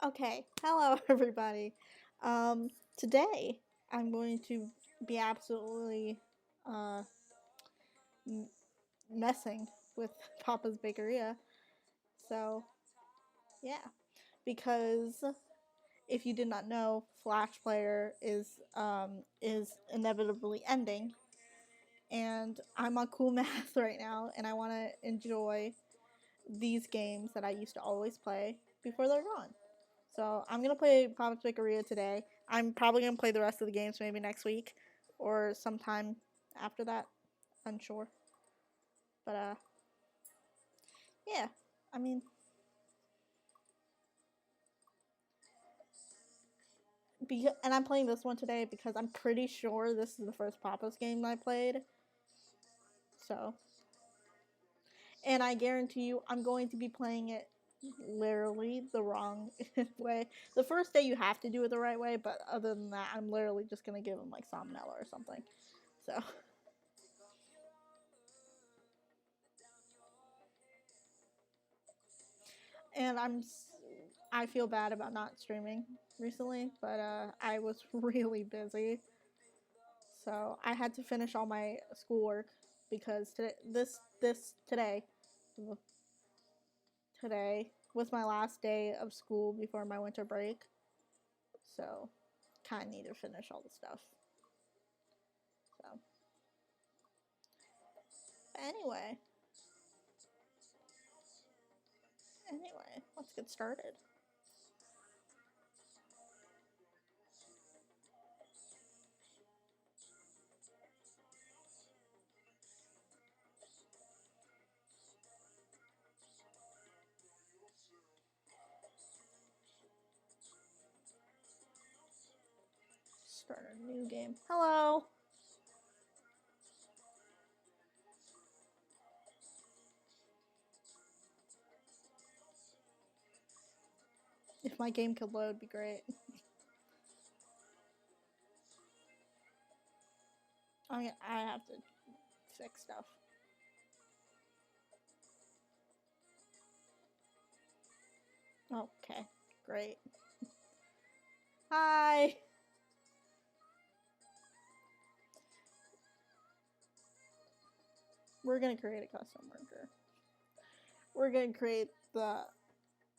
Okay, hello everybody. Today I'm going to be absolutely uh, m- messing with Papa's Bakeria. So yeah, because if you did not know, Flash Player is inevitably ending, and I'm on cool math right now, and I want to enjoy these games that I used to always play before they're gone. So I'm gonna play Papa's Bakeria today. I'm probably gonna play the rest of the games maybe next week or sometime after that. Unsure. But yeah. I mean, and I'm playing this one today because I'm pretty sure this is the first Papa's game I played. So, and I guarantee you, I'm going to be playing it literally the wrong way. The first day you have to do it the right way, but other than that, I'm literally just gonna give him like salmonella or something. So. And I feel bad about not streaming recently, but I was really busy, so I had to finish all my schoolwork because today was my last day of school before my winter break, so kind of need to finish all the stuff. So anyway, let's get started. Start a new game. Hello. If my game could load, be great. I have to fix stuff. Okay, great. Hi. We're gonna create a custom worker. We're gonna create the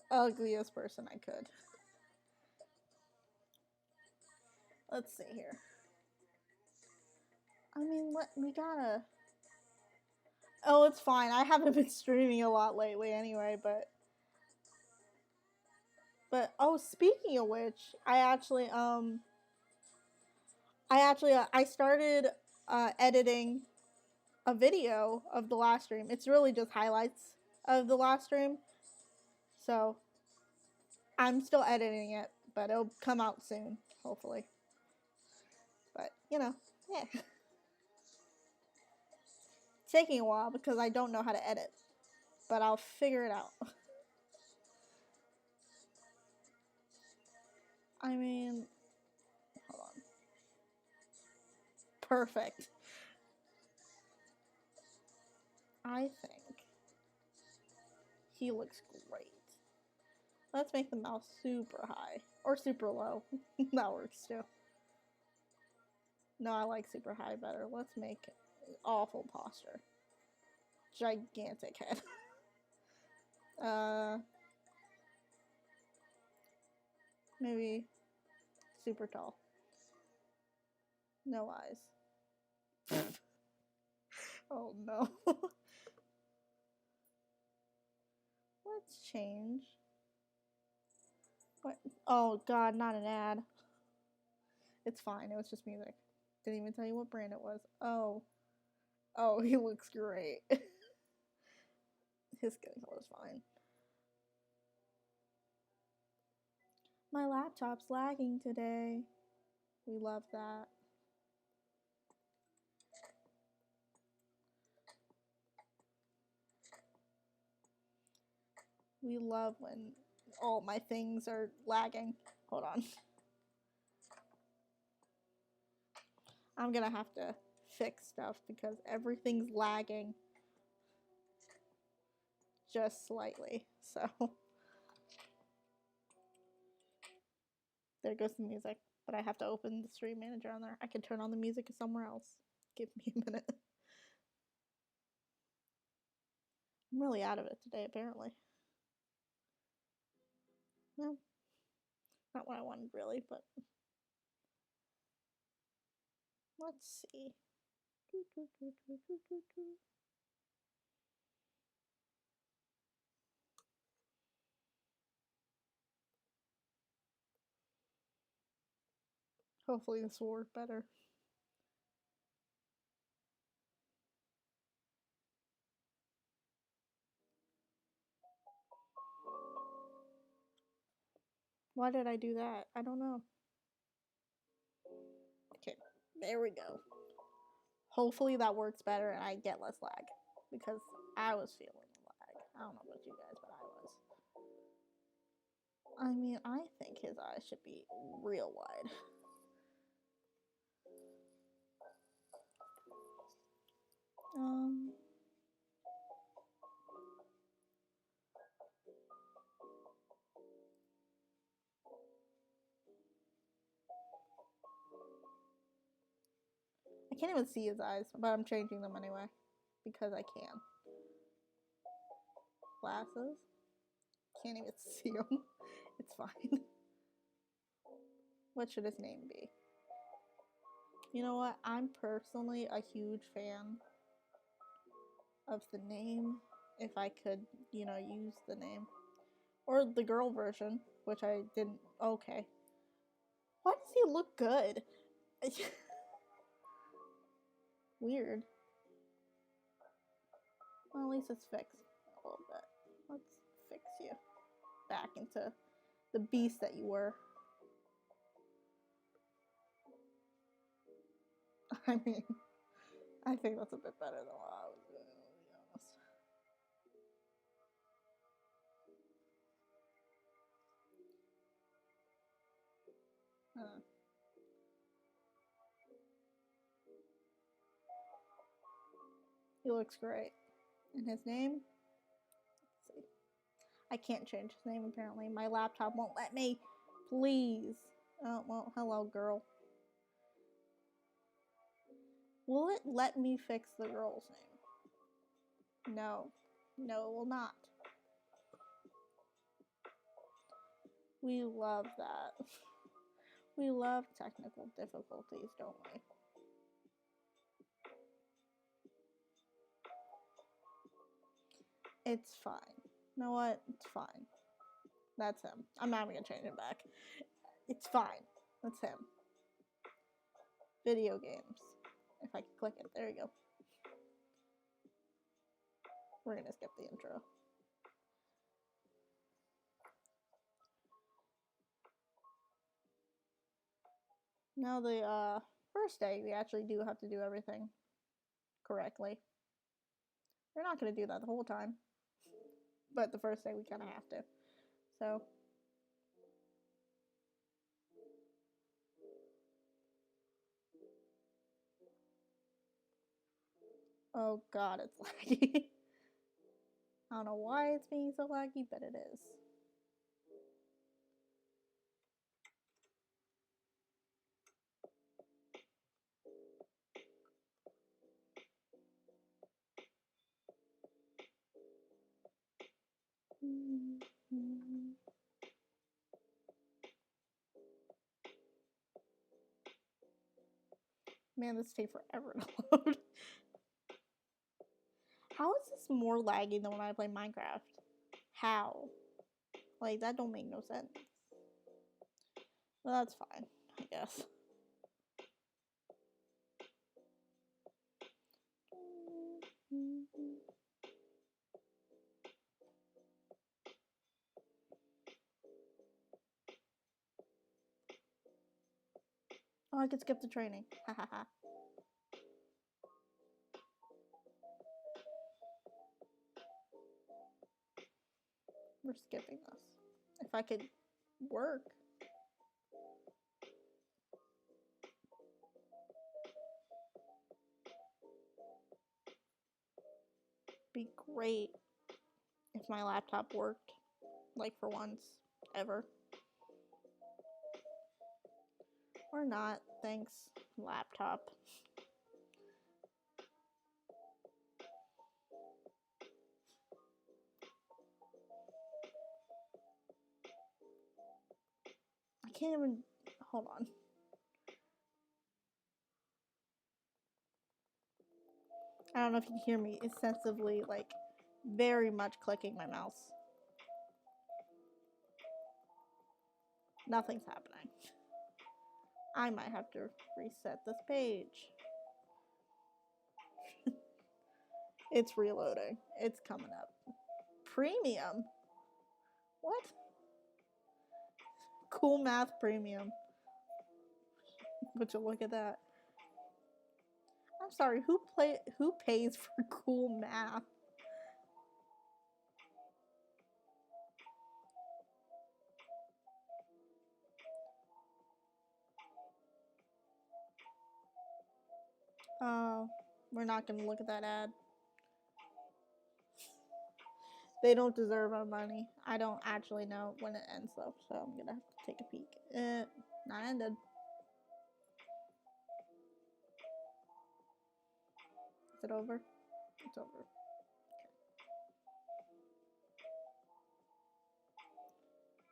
ugliest person I could. Let's see here. I mean, we gotta. Oh, it's fine. I haven't been streaming a lot lately anyway, but oh, speaking of which, I started editing a video of the last stream. It's really just highlights of the last stream. So I'm still editing it, but it'll come out soon, hopefully. But yeah. It's taking a while because I don't know how to edit, but I'll figure it out. I mean, hold on. Perfect. I think he looks great. Let's make the mouse super high or super low. That works too. No, I like super high better. Let's make awful posture. Gigantic head. uh, maybe super tall. No eyes. Oh no. Let's change. What? Oh god, not an ad. It's fine. It was just music. Didn't even tell you what brand it was. Oh. Oh, he looks great. His skin color's fine. My laptop's lagging today. We love that. We love when all my things are lagging. Hold on. I'm gonna have to fix stuff because everything's lagging just slightly. So There goes the music. But I have to open the stream manager on there. I can turn on the music somewhere else. Give me a minute. I'm really out of it today, apparently. No, not what I wanted, really, but let's see. Hopefully this will work better. Why did I do that? I don't know. Okay, there we go. Hopefully that works better and I get less lag. Because I was feeling the lag. I don't know about you guys, but I was. I mean, I think his eyes should be real wide. I can't even see his eyes, but I'm changing them anyway. Because I can. Glasses. Can't even see him. It's fine. What should his name be? You know what? I'm personally a huge fan of the name. If I could, you know, use the name. Or the girl version, which I didn't. Okay. Why does he look good? Weird. Well, at least it's fixed a little bit. Let's fix you back into the beast that you were. I mean, I think that's a bit better than what I was doing, to be honest. He looks great. And his name? Let's see. I can't change his name apparently. My laptop won't let me. Please. Oh, well, hello, girl. Will it let me fix the girl's name? No. No, it will not. We love that. We love technical difficulties, don't we? It's fine. You know what? It's fine. That's him. I'm not even gonna change him back. It's fine. That's him. Video games. If I can click it. There you go. We're gonna skip the intro. Now the first day, we actually do have to do everything correctly. We're not gonna do that the whole time. But the first day we kinda have to. So oh god, it's laggy. I don't know why it's being so laggy, but it is. Man, this takes forever to load. How is this more laggy than when I play Minecraft? How? Like, that don't make no sense. Well, that's fine, I guess. Oh, I could skip the training. Ha ha ha. We're skipping this. If I could work. Be great if my laptop worked. Like for once. Ever. Or not, thanks, laptop. I can't even, hold on. I don't know if you can hear me extensively, like, very much clicking my mouse. Nothing's happening. I might have to reset this page. It's reloading. It's coming up. Premium? What? Cool Math Premium. Would you look at that? I'm sorry, who pays for Cool Math? Oh, we're not gonna look at that ad. They don't deserve our money. I don't actually know when it ends though, so I'm gonna have to take a peek. Not ended. Is it over? It's over.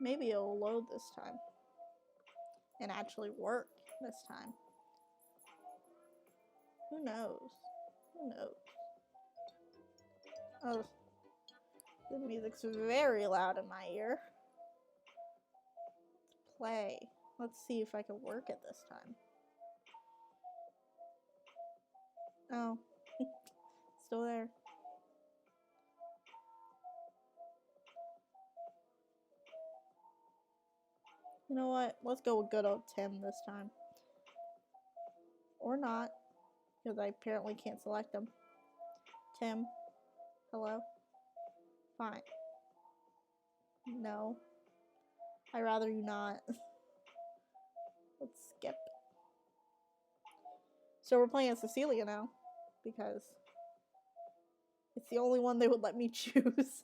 Maybe it'll load this time. And actually work this time. Who knows? Who knows? Oh, the music's very loud in my ear. Let's play. Let's see if I can work it this time. Oh, still there. You know what? Let's go with good old Tim this time. Or not, because I apparently can't select him. Tim, hello? Fine. No. I'd rather you not. Let's skip. So we're playing as Cecilia now, because it's the only one they would let me choose.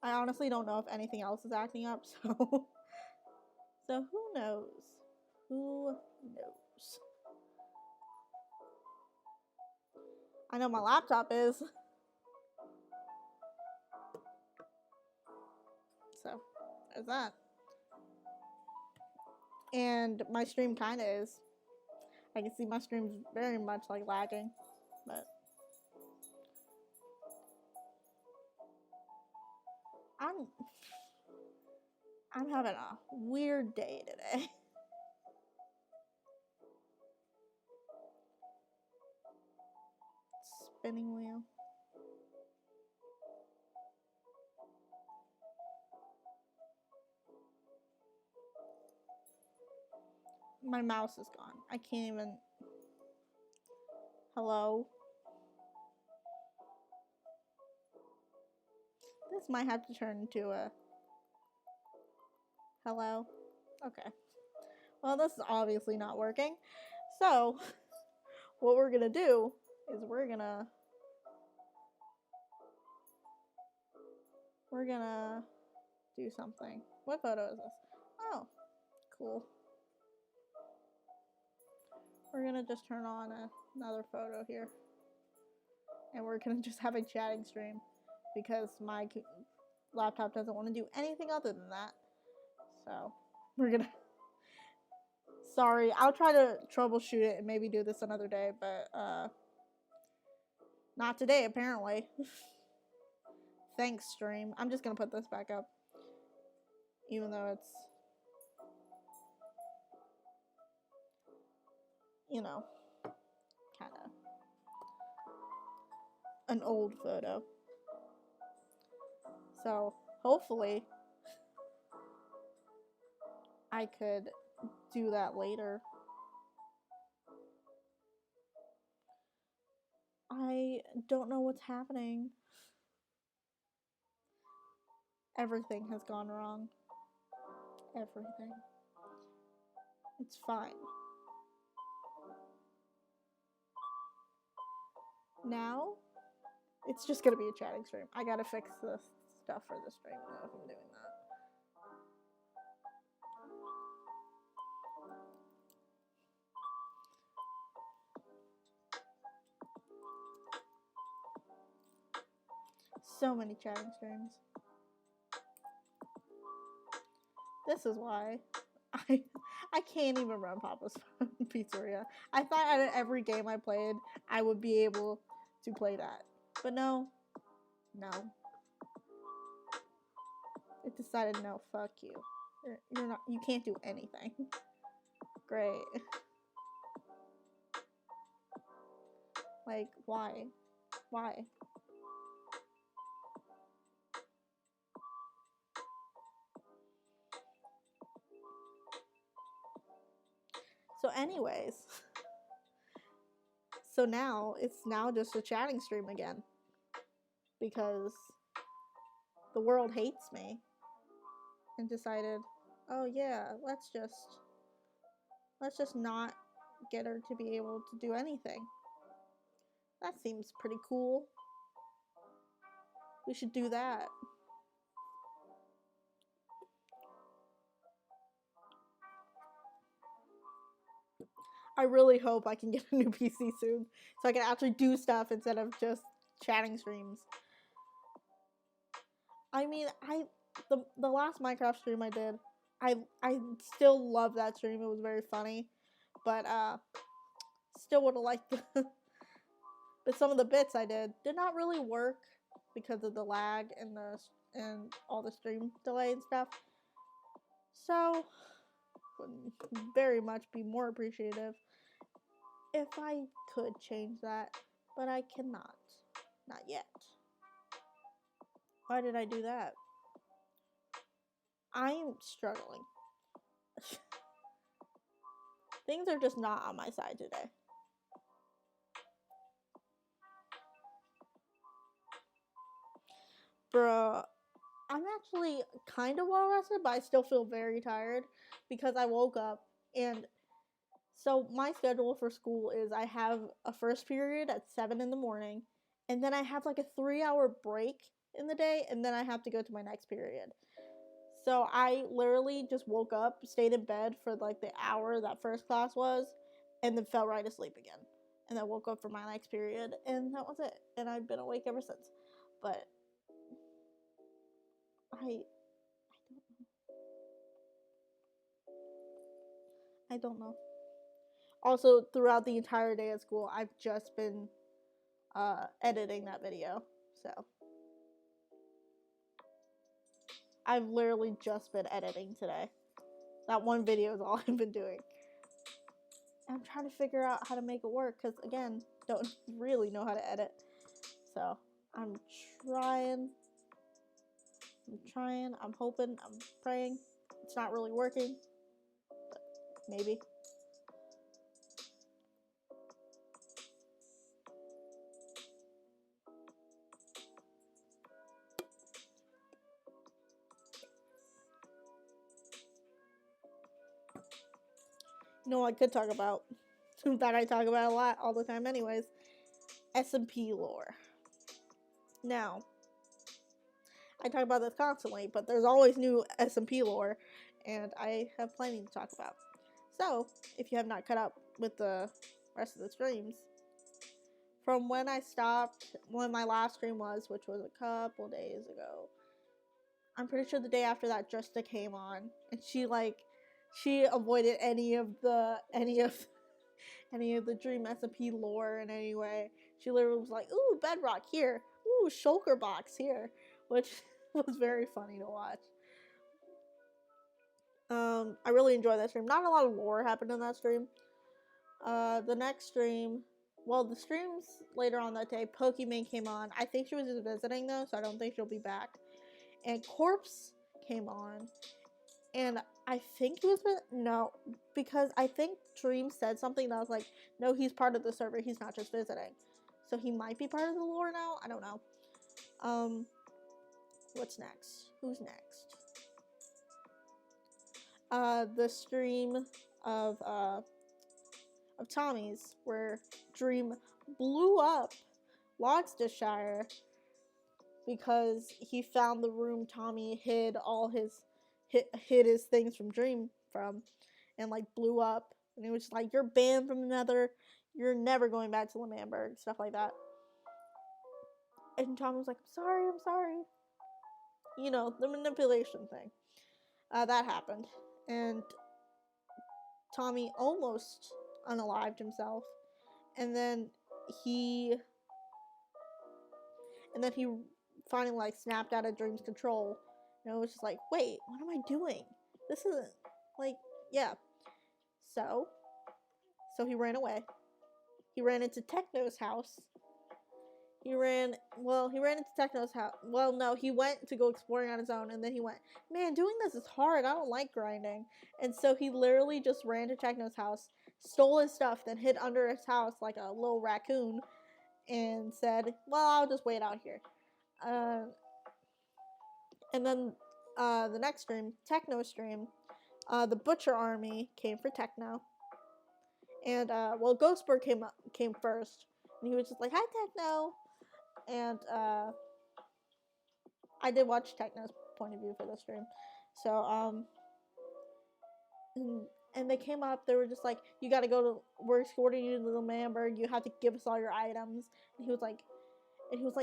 I honestly don't know if anything else is acting up, so... So who knows? Who knows? I know my laptop is. So, there's that. And my stream kind of is. I can see my stream's very much like lagging, but... I'm having a weird day today. Spinning wheel. My mouse is gone. I can't even... Hello? This might have to turn into a... Hello? Okay. Well, this is obviously not working. So, what we're gonna do is we're gonna do something. What photo is this? Oh, cool. We're gonna just turn on another photo here. And we're gonna just have a chatting stream because my laptop doesn't want to do anything other than that. So, we're gonna... Sorry, I'll try to troubleshoot it and maybe do this another day, but not today apparently. Thanks, stream. I'm just gonna put this back up. Even though it's, you know, kind of an old photo. So, hopefully, I could do that later. I don't know what's happening. Everything has gone wrong. Everything. It's fine. Now, it's just gonna be a chatting stream. I gotta fix the stuff for the stream though if I'm doing that. So many chatting streams. This is why I can't even run Papa's Pizzeria. I thought at every game I played, I would be able to play that. But no. It decided no, fuck you. You're not, you can't do anything. Great. Like, why? Why? So anyways, so now it's now just a chatting stream again because the world hates me and decided, oh yeah, let's just not get her to be able to do anything. That seems pretty cool. We should do that. I really hope I can get a new PC soon so I can actually do stuff instead of just chatting streams. I mean, the last Minecraft stream I did, I still love that stream. It was very funny, but still would have liked the but some of the bits I did not really work because of the lag and all the stream delay and stuff. So would very much be more appreciative if I could change that, but I cannot. Not yet. Why did I do that? I'm struggling. Things are just not on my side today. Bruh, I'm actually kind of well rested, but I still feel very tired because I woke up and so my schedule for school is I have a first period at 7 in the morning, and then I have like a 3-hour break in the day, and then I have to go to my next period. So I literally just woke up, stayed in bed for like the hour that first class was, and then fell right asleep again. And then woke up for my next period, and that was it. And I've been awake ever since. But I don't know. Also, throughout the entire day at school, I've just been editing that video. So I've literally just been editing today. That one video is all I've been doing. And I'm trying to figure out how to make it work because, again, don't really know how to edit. So I'm trying, I'm hoping, I'm praying. It's not really working, but maybe. You know what I could talk about? That I talk about a lot all the time anyways. SMP lore. Now, I talk about this constantly, but there's always new SMP lore, and I have plenty to talk about. So, if you have not caught up with the rest of the streams, from when I stopped, when my last stream was, which was a couple days ago, I'm pretty sure the day after that, Justa came on, and she avoided any of the Dream SMP lore in any way. She literally was like, ooh, Bedrock here, ooh, Shulker Box here, which was very funny to watch. I really enjoyed that stream. Not a lot of lore happened in that stream. The next stream, well, the streams later on that day, Pokimane came on. I think she was just visiting though, so I don't think she'll be back. And Corpse came on, and I think he was no, because I think Dream said something that was like, no, he's part of the server, he's not just visiting. So he might be part of the lore now, I don't know. What's next? Who's next? The stream of Tommy's, where Dream blew up Gloucestershire because he found the room Tommy hid his things from Dream from, and like blew up. And he was just like, "You're banned from the Nether. You're never going back to L'Manberg," stuff like that. And Tommy was like, I'm sorry." You know, the manipulation thing. That happened, and Tommy almost unalived himself, and then he finally like snapped out of Dream's control, and it was just like, wait, what am I doing? This isn't like, yeah. So he ran away. He ran into Techno's house. He ran into Techno's house. Well, no, he went to go exploring on his own, and then he went, man, doing this is hard. I don't like grinding. And so he literally just ran to Techno's house, stole his stuff, then hid under his house like a little raccoon, and said, well, I'll just wait out here. And then the next stream, Techno stream, the Butcher Army came for Techno. And, Ghostbird came first. And he was just like, hi, Techno. And, I did watch Techno's point of view for this stream. So, and they came up, they were just like, you gotta we're escorting you to the L'Manberg, you have to give us all your items. And he was like,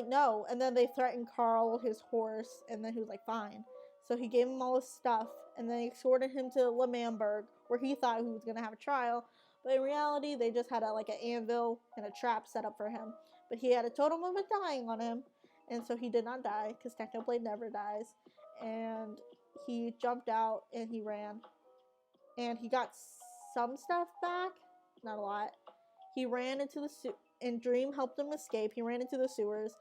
no. And then they threatened Carl, his horse, and then he was like, fine. So he gave him all his stuff, and then he escorted him to L'Manberg, where he thought he was gonna have a trial. But in reality, they just had an anvil and a trap set up for him. But he had a totem of a dying on him, and so he did not die, because Technoblade never dies. And he jumped out, and he ran. And he got some stuff back, not a lot. He ran into the and Dream helped him escape. He ran into the sewers.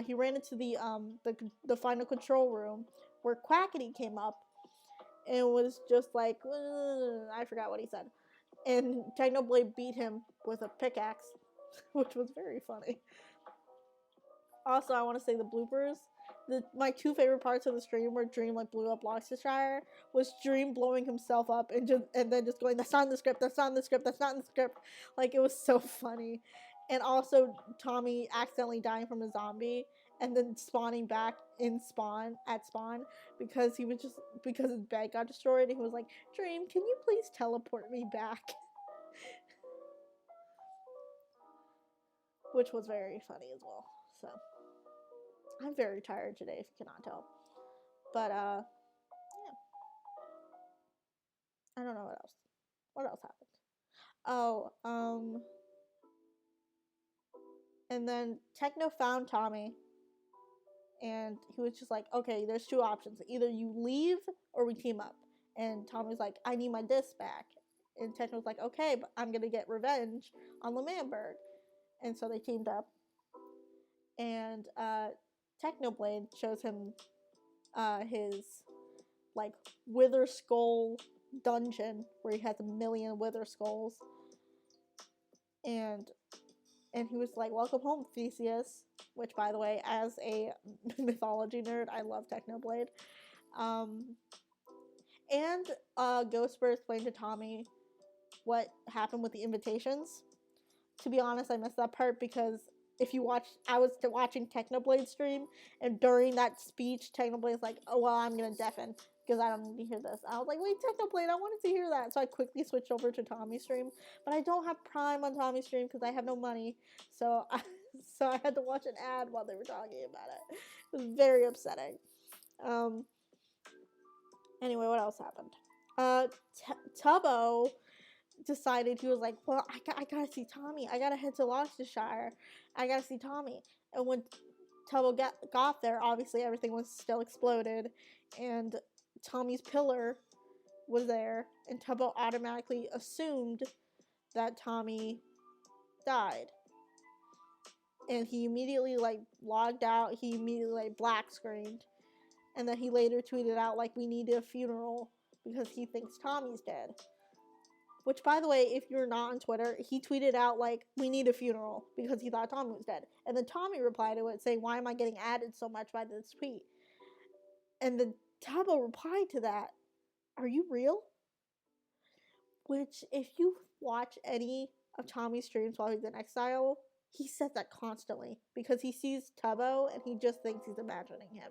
He ran into the final control room, where Quackity came up, and was just like, I forgot what he said. And Technoblade beat him with a pickaxe, which was very funny. Also, I want to say the bloopers. My two favorite parts of the stream where Dream blew up Gloucestershire was Dream blowing himself up and then just going, that's not in the script, that's not in the script, that's not in the script. Like, it was so funny. And also Tommy accidentally dying from a zombie and then spawning back at spawn because his bed got destroyed, and he was like, Dream, can you please teleport me back? Which was very funny as well. So I'm very tired today, if you cannot tell. But, yeah. I don't know what else. What else happened? Oh, and then Techno found Tommy, and he was just like, okay, there's two options. Either you leave or we team up. And Tommy's like, I need my disc back. And Techno's like, okay, but I'm going to get revenge on L'Manberg. And so they teamed up. And, Technoblade shows him his Wither Skull dungeon where he has 1,000,000 Wither Skulls, and he was like, welcome home, Theseus, which, by the way, as a mythology nerd, I love Technoblade. And Ghostbird explained to Tommy what happened with the invitations. To be honest, I missed that part because I was watching Technoblade stream, and during that speech, Technoblade's like, oh, well, I'm gonna deafen because I don't need to hear this. I was like, wait, Technoblade, I wanted to hear that. So I quickly switched over to Tommy's stream, but I don't have Prime on Tommy's stream because I have no money. So I had to watch an ad while they were talking about it. It was very upsetting. Anyway, what else happened? Tubbo decided, he was like, well, I gotta see Tommy. I gotta head to Gloucestershire. I gotta see Tommy. And when Tubbo got there, obviously everything was still exploded, and Tommy's pillar was there, and Tubbo automatically assumed that Tommy died. And he immediately logged out. He immediately black screened, and then he later tweeted out we need a funeral because he thinks Tommy's dead. Which, by the way, if you're not on Twitter, he tweeted out, we need a funeral, because he thought Tommy was dead. And then Tommy replied to it saying, why am I getting added so much by this tweet? And then Tubbo replied to that, are you real? Which, if you watch any of Tommy's streams while he's in exile, he says that constantly because he sees Tubbo and he just thinks he's imagining him.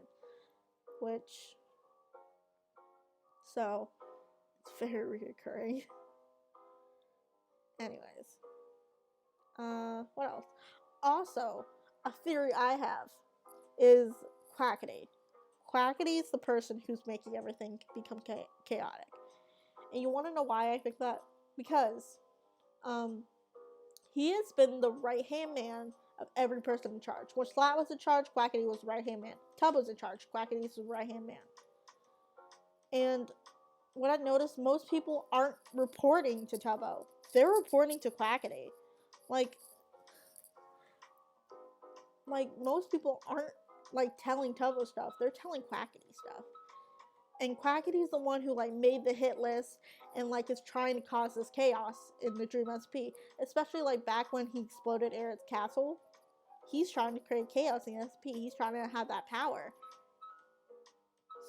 Which, so, it's very reoccurring. Anyways. What else? Also, a theory I have is Quackity. Quackity is the person who's making everything become chaotic. And you want to know why I think that? Because, he has been the right-hand man of every person in charge. When Slat was in charge, Quackity was the right-hand man. Tub was in charge, Quackity was the right-hand man. And what I've noticed, most people aren't reporting to Tubbo. They're reporting to Quackity. Like most people aren't telling Tubbo stuff. They're telling Quackity stuff. And Quackity's the one who made the hit list and is trying to cause this chaos in the Dream SP. Especially back when he exploded Aerith's castle. He's trying to create chaos in SP. He's trying to have that power.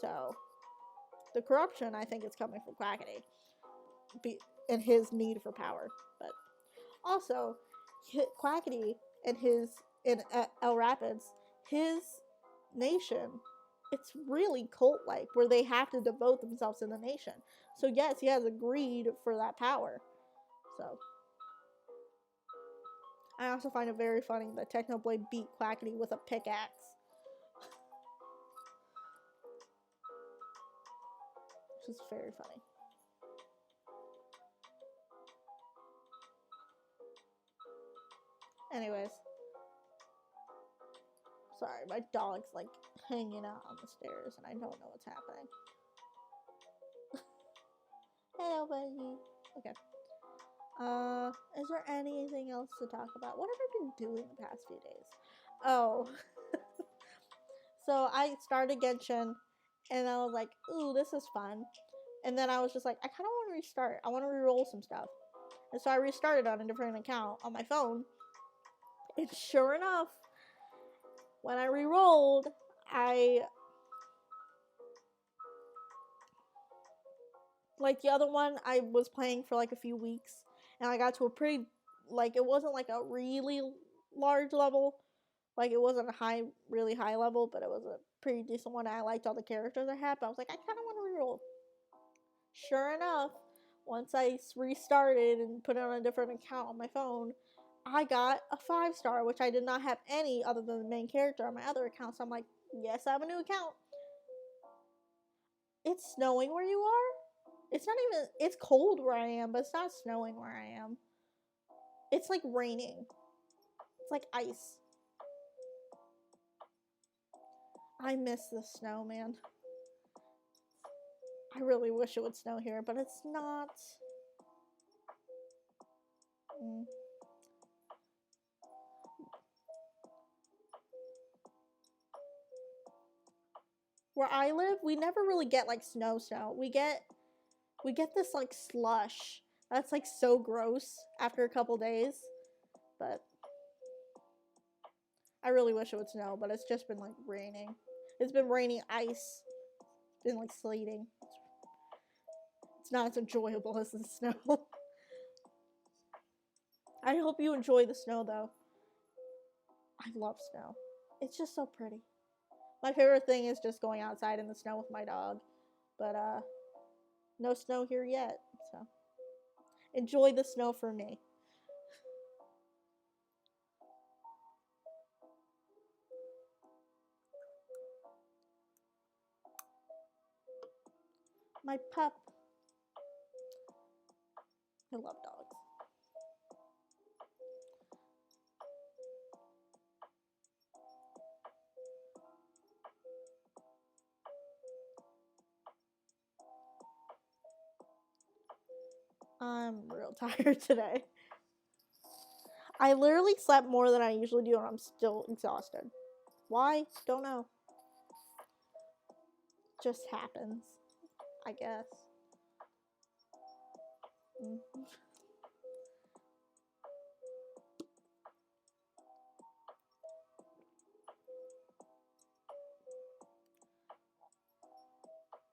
So the corruption, I think, is coming from Quackity. And his need for power. But also, Quackity and in El Rapids, his nation, it's really cult-like, where they have to devote themselves to the nation. So yes, he has agreed for that power. So I also find it very funny that Technoblade beat Quackity with a pickaxe. Which is very funny. Anyways. Sorry, my dog's hanging out on the stairs and I don't know what's happening. Hello, buddy. Okay. Is there anything else to talk about? What have I been doing the past few days? Oh. So I started Genshin and I was like, ooh, this is fun. And then I was just like, I kind of want to restart. I want to re-roll some stuff. And so I restarted on a different account on my phone. And sure enough, when I re-rolled, the other one, I was playing for a few weeks, and I got to a pretty, it wasn't a really large level, it wasn't a really high level, but it was a pretty decent one. I liked all the characters I had, but I was like, I kind of want to reroll. Sure enough, once I restarted and put it on a different account on my phone, I got a 5-star, which I did not have any other than the main character on my other account, so I'm like, yes, I have a new account. It's snowing where you are? It's not even, it's cold where I am, but it's not snowing where I am. It's raining. It's ice. I miss the snow, man. I really wish it would snow here, but it's not. Where I live, we never really get snow. We get this slush that's so gross after a couple days. But I really wish it would snow, but it's just been raining. It's been raining ice. It's been sleeting. It's not as enjoyable as the snow. I hope you enjoy the snow though. I love snow. It's just so pretty. My favorite thing is just going outside in the snow with my dog. But no snow here yet, so enjoy the snow for me. My pup. I love dogs. I'm real tired today. I literally slept more than I usually do and I'm still exhausted. Why? Don't know. Just happens, I guess.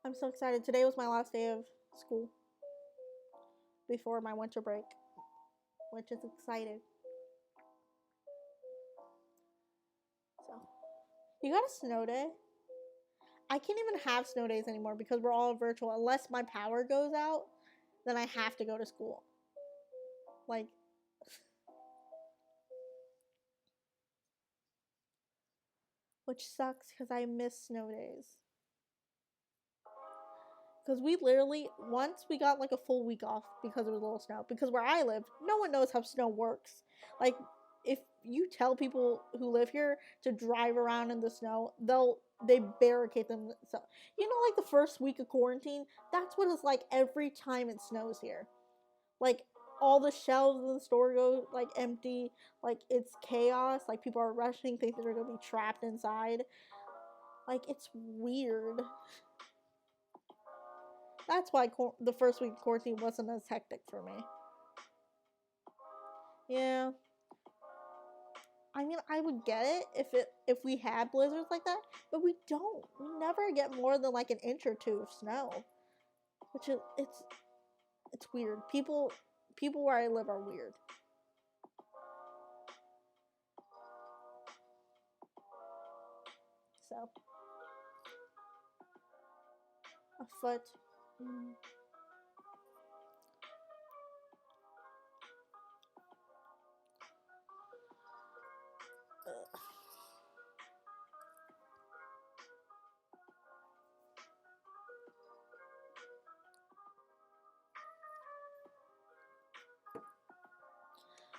I'm so excited. Today was my last day of school before my winter break, which is exciting. You got a snow day? I can't even have snow days anymore because we're all virtual. Unless my power goes out, then I have to go to school. Like, which sucks because I miss snow days. Because we literally, once we got like a full week off because it was a little snow. Because where I live, no one knows how snow works. Like, if you tell people who live here to drive around in the snow, they barricade them. So, you know, like the first week of quarantine, that's what it's like every time it snows here. Like, all the shelves in the store go like empty. Like, it's chaos. Like, people are rushing, think they're gonna be trapped inside. Like, it's weird. That's why the first week of quarantine wasn't as hectic for me. Yeah. I mean, I would get it if we had blizzards like that, but we don't. We never get more than like an inch or two of snow, which is it's weird. People where I live are weird. So a foot.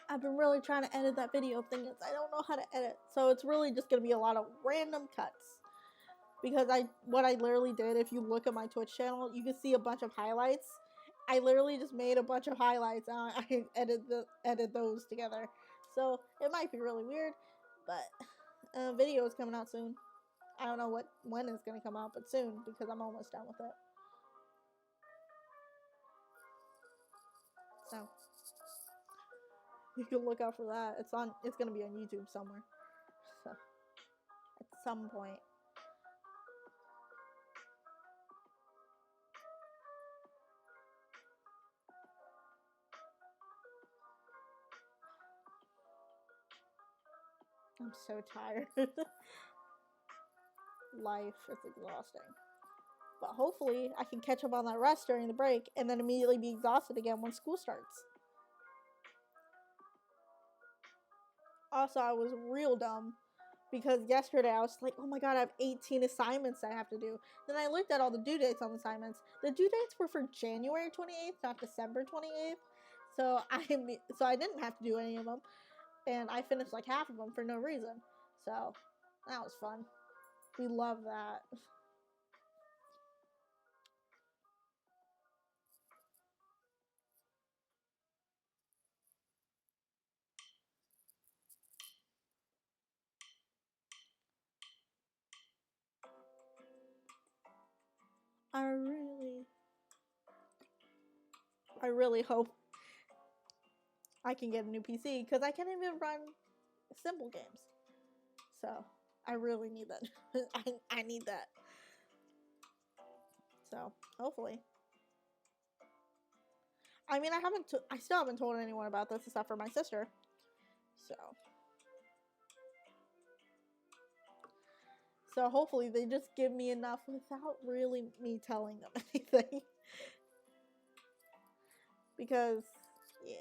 I've been really trying to edit that video thing. I don't know how to edit, so it's really just gonna be a lot of random cuts. Because what I literally did, if you look at my Twitch channel, you can see a bunch of highlights. I literally just made a bunch of highlights and I edit those together. So it might be really weird, but video is coming out soon. I don't know when it's gonna come out, but soon because I'm almost done with it. So you can look out for that. It's gonna be on YouTube somewhere. So at some point. I'm so tired. Life is exhausting. But hopefully I can catch up on that rest during the break and then immediately be exhausted again when school starts. Also, I was real dumb because yesterday I was like, oh my god, I have 18 assignments I have to do. Then I looked at all the due dates on the assignments. The due dates were for January 28th, not December 28th. So I didn't have to do any of them. And I finished like half of them for no reason. So that was fun. We love that. I really hope I can get a new PC because I can't even run simple games. So I really need that. I need that. So hopefully. I mean, I still haven't told anyone about this except for my sister. So hopefully they just give me enough without really me telling them anything. Because, yeah.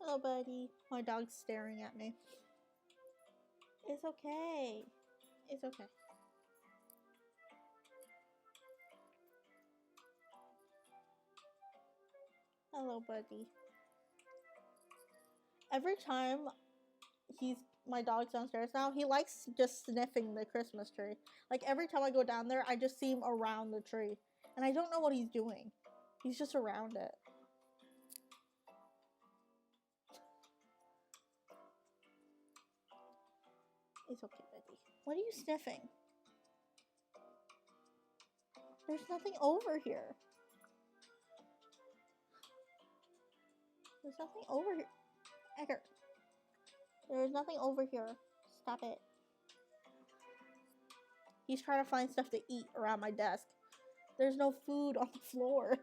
Hello, buddy. My dog's staring at me. It's okay. It's okay. Hello, buddy. Every time my dog's downstairs now, he likes just sniffing the Christmas tree. Like every time I go down there, I just see him around the tree. And I don't know what he's doing. He's just around it. It's okay, buddy. What are you sniffing? There's nothing over here. There's nothing over here. Edgar. There's nothing over here. Stop it. He's trying to find stuff to eat around my desk. There's no food on the floor.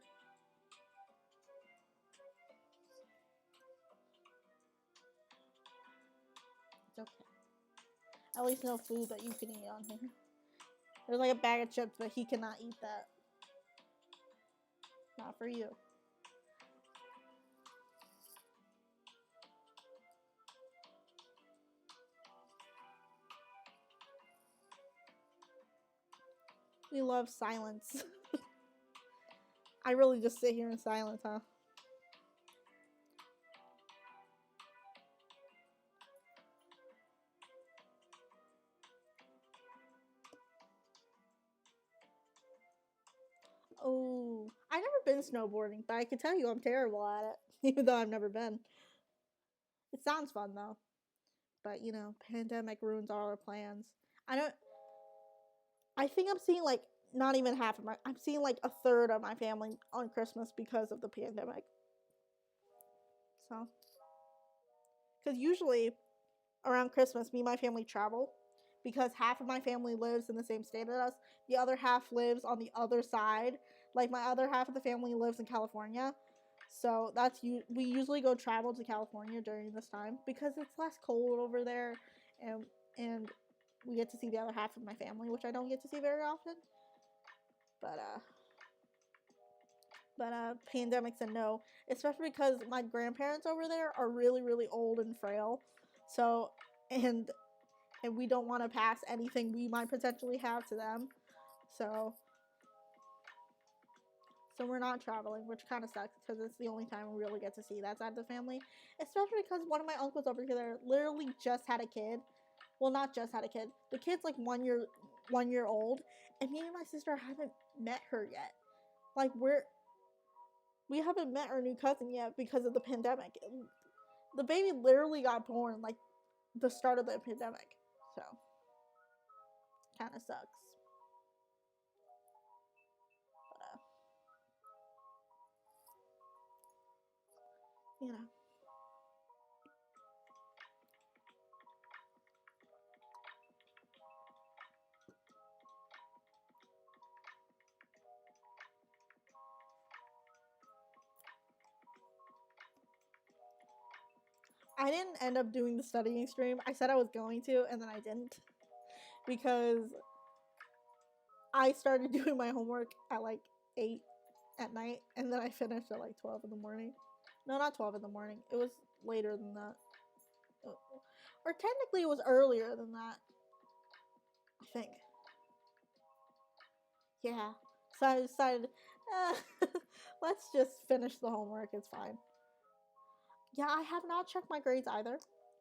It's okay. At least no food that you can eat on here. There's like a bag of chips, but he cannot eat that. Not for you. We love silence. I really just sit here in silence, huh? Oh, I've never been snowboarding, but I can tell you I'm terrible at it, even though I've never been. It sounds fun though, but you know, pandemic ruins all our plans. I don't. I think I'm seeing like not even half of my. I'm seeing like a third of my family on Christmas because of the pandemic. So, because usually around Christmas, me and my family travel because half of my family lives in the same state as us. The other half lives on the other side. Like my other half of the family lives in California. So that's we usually go travel to California during this time because it's less cold over there and we get to see the other half of my family, which I don't get to see very often. But pandemic's a no, especially because my grandparents over there are really really old and frail. So and we don't want to pass anything we might potentially have to them. So we're not traveling, which kind of sucks because it's the only time we really get to see that side of the family. Especially because one of my uncles over here literally just had a kid. Well, not just had a kid. The kid's like 1 year old, and me and my sister haven't met her yet. Like we haven't met our new cousin yet because of the pandemic. The baby literally got born like the start of the pandemic, so kind of sucks. But you know. I didn't end up doing the studying stream. I said I was going to, and then I didn't. Because I started doing my homework at like 8 at night, and then I finished at like 12 in the morning. No, not 12 in the morning. It was later than that. Or technically, it was earlier than that. I think. Yeah. So I decided, let's just finish the homework. It's fine. Yeah, I have not checked my grades either,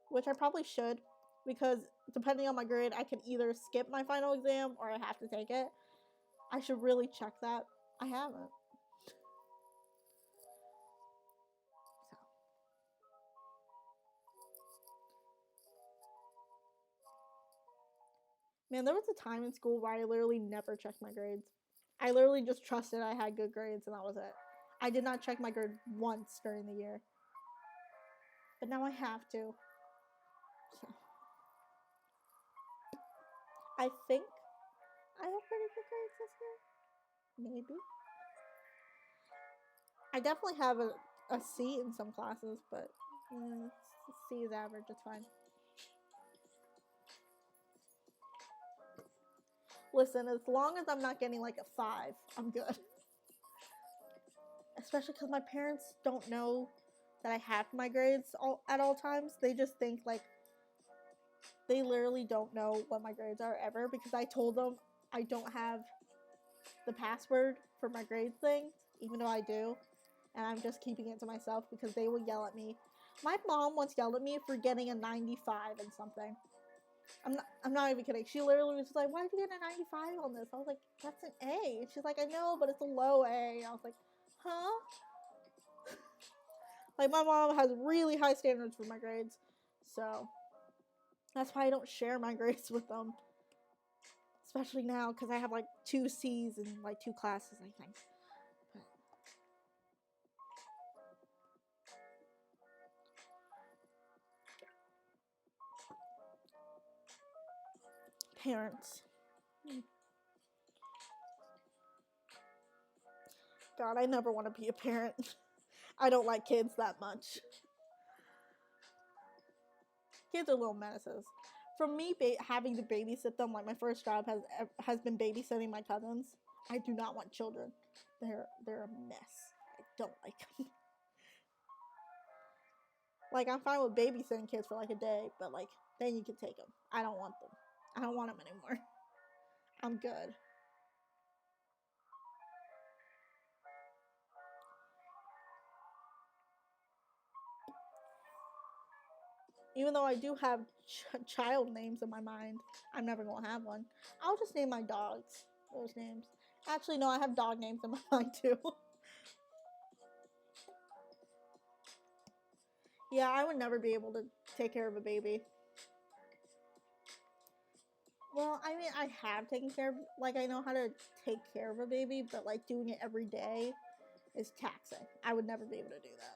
which I probably should, because depending on my grade, I can either skip my final exam or I have to take it. I should really check that. I haven't. So. Man, there was a time in school where I literally never checked my grades. I literally just trusted I had good grades and that was it. I did not check my grade once during the year. But now I have to. So. I think I have pretty good grades this year. Maybe. I definitely have a C in some classes, but C is average. It's fine. Listen, as long as I'm not getting like a 5, I'm good. Especially because my parents don't know that I have my grades at all times. They just think like they literally don't know what my grades are ever because I told them I don't have the password for my grades thing, even though I do. And I'm just keeping it to myself because they will yell at me. My mom once yelled at me for getting a 95 in something. I'm not even kidding. She literally was just like, why did you get a 95 on this? I was like, that's an A. And she's like, I know, but it's a low A. I was like, huh? Like, my mom has really high standards for my grades. So, that's why I don't share my grades with them. Especially now, because I have like 2 C's in like 2 classes, I think. Parents. God, I never want to be a parent. I don't like kids that much. Kids are little menaces. From me having to babysit them, like my first job has been babysitting my cousins. I do not want children. They're a mess. I don't like them. Like, I'm fine with babysitting kids for like a day, but like then you can take them. I don't want them. I don't want them anymore. I'm good. Even though I do have child names in my mind, I'm never gonna have one. I'll just name my dogs those names. Actually, no, I have dog names in my mind too. Yeah, I would never be able to take care of a baby. Well, I mean, I have taken care of, like, I know how to take care of a baby, but like doing it every day is taxing. I would never be able to do that.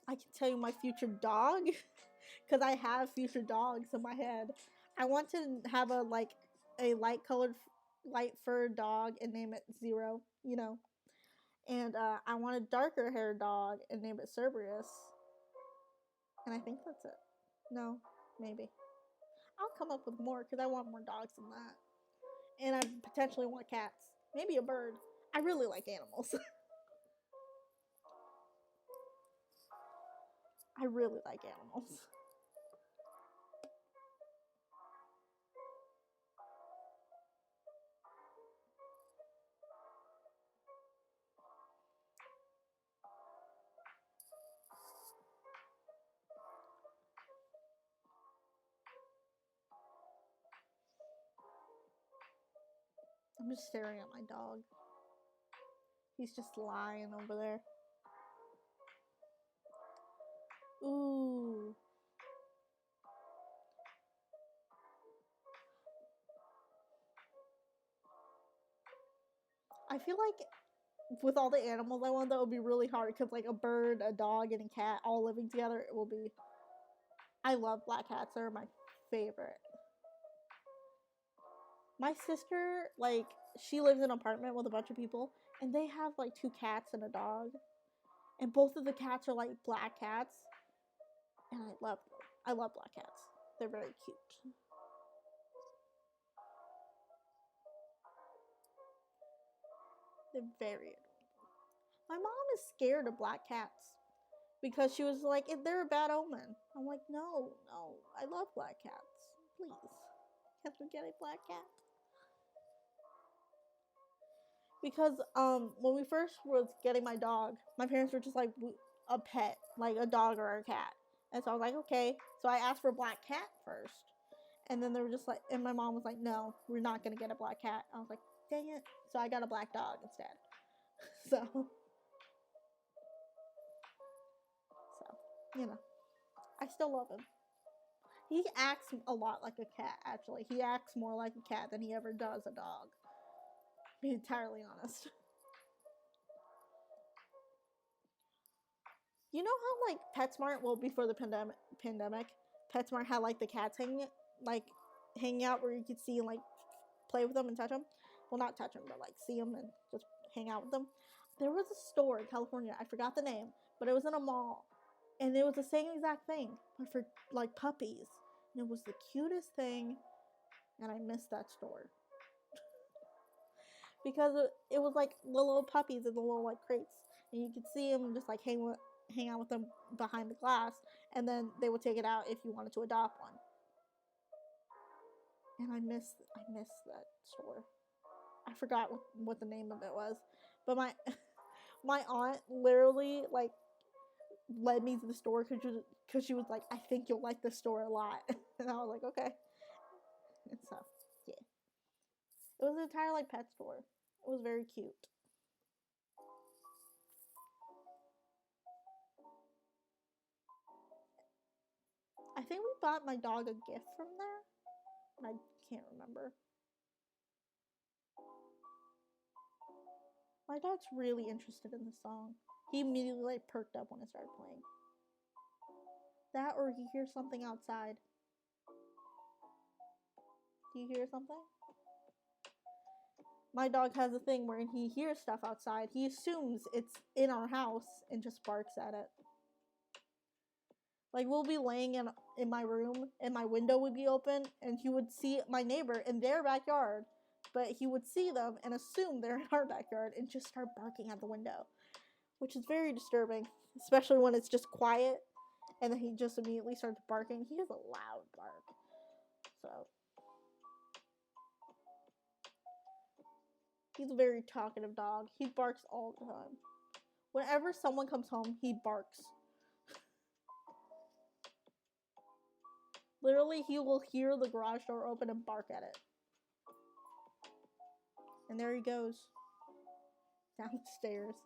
I can tell you my future dog because I have future dogs in my head. I want to have a light colored, light furred dog and name it Zero. You know, and I want a darker haired dog and name it Cerberus. And I think that's it. No, maybe I'll come up with more because I want more dogs than that. And I potentially want cats. Maybe a bird. I really like animals. I really like animals. I'm just staring at my dog. He's just lying over there. Ooh. I feel like with all the animals I want, that would be really hard because, like, a bird, a dog, and a cat all living together, it will be. I love black cats. They're my favorite. My sister, like, she lives in an apartment with a bunch of people, and they have like two cats and a dog, and both of the cats are like black cats, and I love them. I love black cats. They're very cute. They're very adorable. My mom is scared of black cats because she was like, they're a bad omen. I'm like, no, no, I love black cats. Please, can we get a black cat? Because when we first was getting my dog, my parents were just like a pet, like a dog or a cat, and so I was like, okay. So I asked for a black cat first, and then they were just like, and my mom was like, no, we're not gonna get a black cat. I was like, dang it. So I got a black dog instead. So you know, I still love him. He acts a lot like a cat. Actually, he acts more like a cat than he ever does a dog. To be entirely honest. You know how like PetSmart, well, before the pandemic, PetSmart had like the cats like hanging out where you could see and like play with them and touch them. Well, not touch them, but like see them and just hang out with them. There was a store in California. I forgot the name, but it was in a mall, and it was the same exact thing, but for like puppies. And it was the cutest thing, and I missed that store because it was like the little puppies in the little like crates, and you could see them just like hang out with them behind the glass, and then they would take it out if you wanted to adopt one. And I missed that store. I forgot what the name of it was, but my my aunt literally like led me to the store because she was like, I think you'll like this store a lot, and I was like, okay. And so yeah, it was an entire like pet store. It was very cute. I think we bought my dog a gift from there. I can't remember. My dog's really interested in the song. He immediately like perked up when it started playing. That or he hears something outside. Do you hear something? My dog has a thing where he hears stuff outside. He assumes it's in our house and just barks at it. Like, we'll be laying in my room and my window would be open and he would see my neighbor in their backyard, but he would see them and assume they're in our backyard and just start barking at the window, which is very disturbing, especially when it's just quiet and then he just immediately starts barking. He has a loud bark. So he's a very talkative dog. He barks all the time. Whenever someone comes home, he barks. Literally, he will hear the garage door open and bark at it. And there he goes. Downstairs.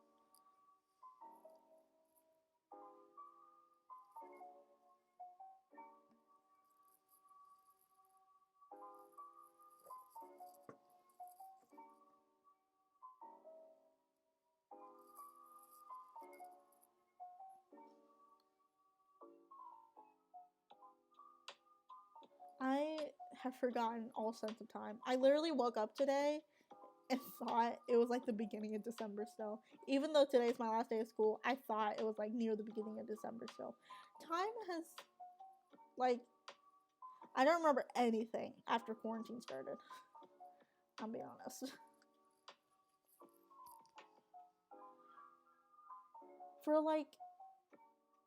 I have forgotten all sense of time. I literally woke up today and thought it was like the beginning of December still. Even though today's my last day of school, I thought it was like near the beginning of December still. Time has, like, I don't remember anything after quarantine started. I'll be honest. For like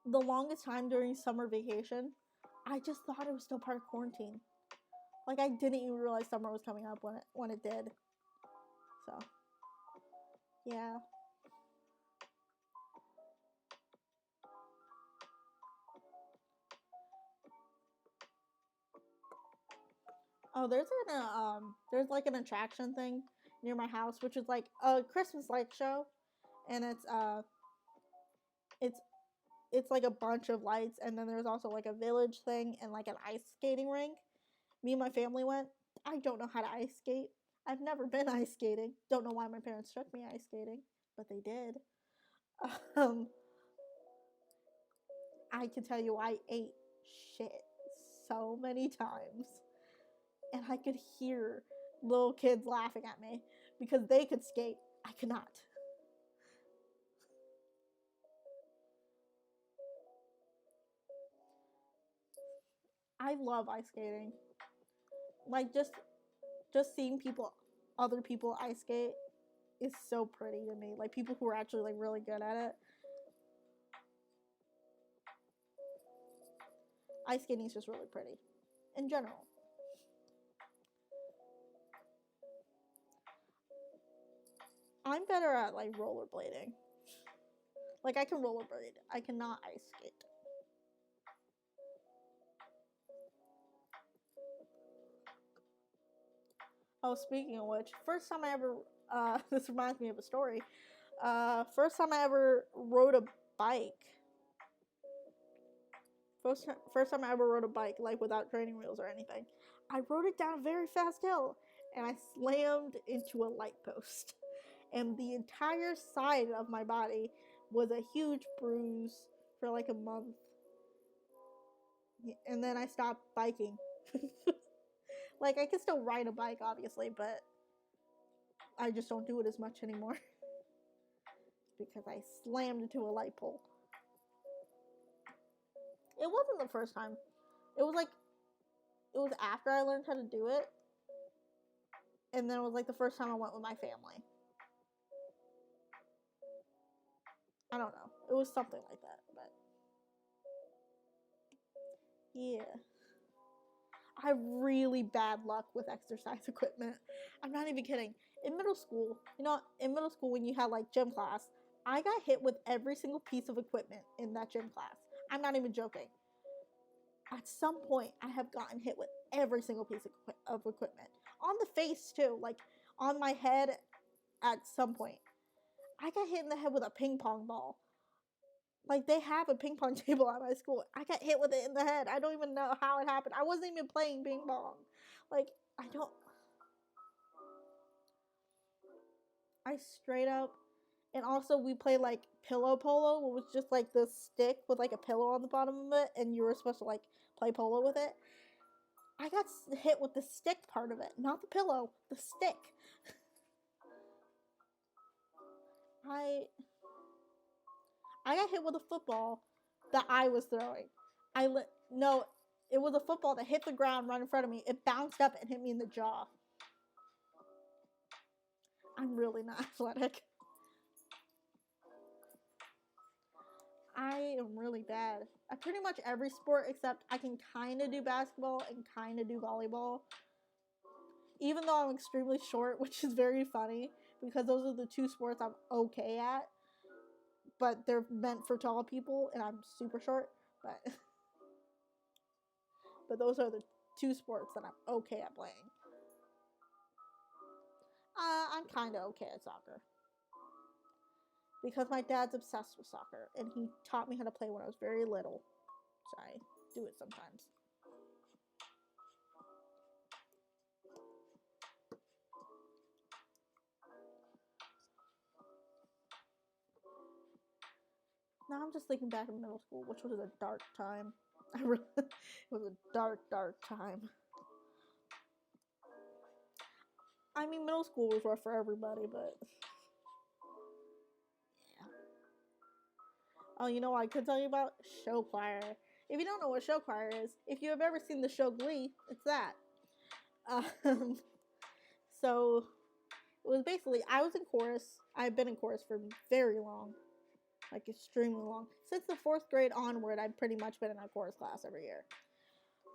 the longest time during summer vacation, I just thought it was still part of quarantine. Like, I didn't even realize summer was coming up when it did. So, yeah. Oh, there's like an attraction thing near my house, which is like a Christmas light show, and it's it's like a bunch of lights, and then there's also like a village thing and like an ice skating rink. Me and my family went. I don't know how to ice skate. I've never been ice skating. Don't know why my parents took me ice skating, but they did. Um, I can tell you, I ate shit so many times, and I could hear little kids laughing at me because they could skate. I could not. I love ice skating. Like, just seeing other people ice skate is so pretty to me. Like, people who are actually like really good at it. Ice skating is just really pretty in general. I'm better at like rollerblading. Like, I can rollerblade. I cannot ice skate. Oh, speaking of which, first time I ever this reminds me of a story. First time I ever rode a bike. First time I ever rode a bike, like without training wheels or anything. I rode it down a very fast hill, and I slammed into a light post. And the entire side of my body was a huge bruise for like a month. And then I stopped biking. Like, I can still ride a bike, obviously, but I just don't do it as much anymore. Because I slammed into a light pole. It wasn't the first time. It was after I learned how to do it. And then it was like the first time I went with my family. I don't know. It was something like that, but yeah. I have really bad luck with exercise equipment. I'm not even kidding. In middle school, in middle school when you had like gym class, I got hit with every single piece of equipment in that gym class. I'm not even joking. At some point, I have gotten hit with every single piece of equipment. On the face, too. Like, on my head at some point. I got hit in the head with a ping pong ball. Like, they have a ping pong table at my school. I got hit with it in the head. I don't even know how it happened. I wasn't even playing ping pong. Like, I straight up. And also, we played like pillow polo, which was just like this stick with like a pillow on the bottom of it, and you were supposed to like play polo with it. I got hit with the stick part of it, not the pillow, the stick. I got hit with a football that I was throwing. No, it was a football that hit the ground right in front of me. It bounced up and hit me in the jaw. I'm really not athletic. I am really bad at pretty much every sport except I can kind of do basketball and kind of do volleyball. Even though I'm extremely short, which is very funny because those are the two sports I'm okay at. But they're meant for tall people and I'm super short. But those are the two sports that I'm okay at playing. I'm kind of okay at soccer. Because my dad's obsessed with soccer and he taught me how to play when I was very little. So I do it sometimes. Now I'm just thinking back in middle school, which was a dark time. It was a dark, dark time. I mean, middle school was rough for everybody, but yeah. Oh, you know what I could tell you about? Show choir. If you don't know what show choir is, if you have ever seen the show Glee, it's that. So it was basically, I was in chorus. I've been in chorus for very long, like extremely long. Since the 4th grade onward, I've pretty much been in a chorus class every year.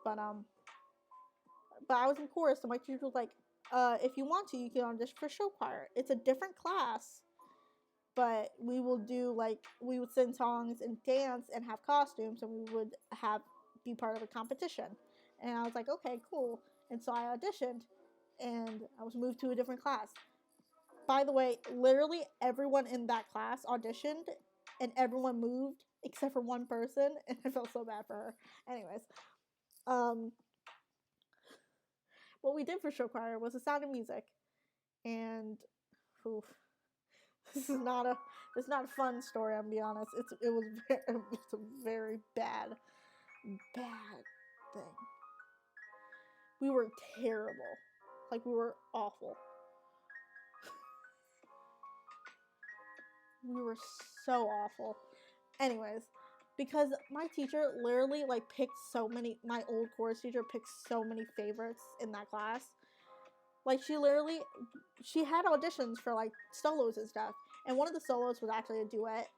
But I was in chorus, so my teacher was like, if you want to, you can audition for show choir. It's a different class, but we would sing songs and dance and have costumes, and we would be part of a competition. And I was like, okay, cool. And so I auditioned, and I was moved to a different class. By the way, literally everyone in that class auditioned, and everyone moved except for one person, and I felt so bad for her. Anyways, what we did for show choir was The Sound of Music, and oof, this is not a fun story. I'm gonna be honest. It's a very bad thing. We were terrible, like we were awful. We were so awful. Anyways, because my teacher literally my old chorus teacher picked so many favorites in that class. Like she had auditions for like solos and stuff, and one of the solos was actually a duet,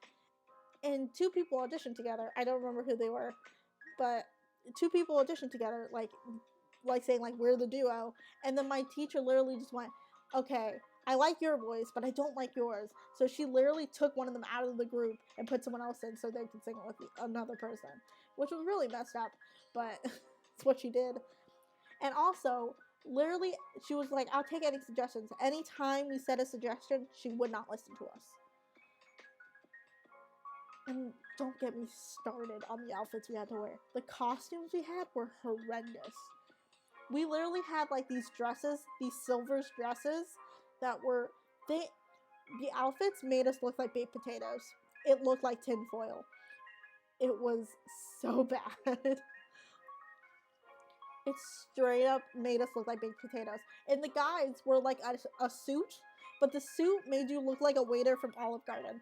and 2 people auditioned together. I don't remember who they were, but 2 people auditioned together, like saying like we're the duo, and then my teacher literally just went, okay, I like your voice, but I don't like yours. So she literally took one of them out of the group and put someone else in so they could sing it with another person, which was really messed up, but it's what she did. And also, literally, she was like, I'll take any suggestions. Anytime we said a suggestion, she would not listen to us. And don't get me started on the outfits we had to wear. The costumes we had were horrendous. We literally had like these dresses, these silver dresses that were, the outfits made us look like baked potatoes. It looked like tinfoil. It was so bad. It straight up made us look like baked potatoes. And the guys were like a suit, but the suit made you look like a waiter from Olive Garden.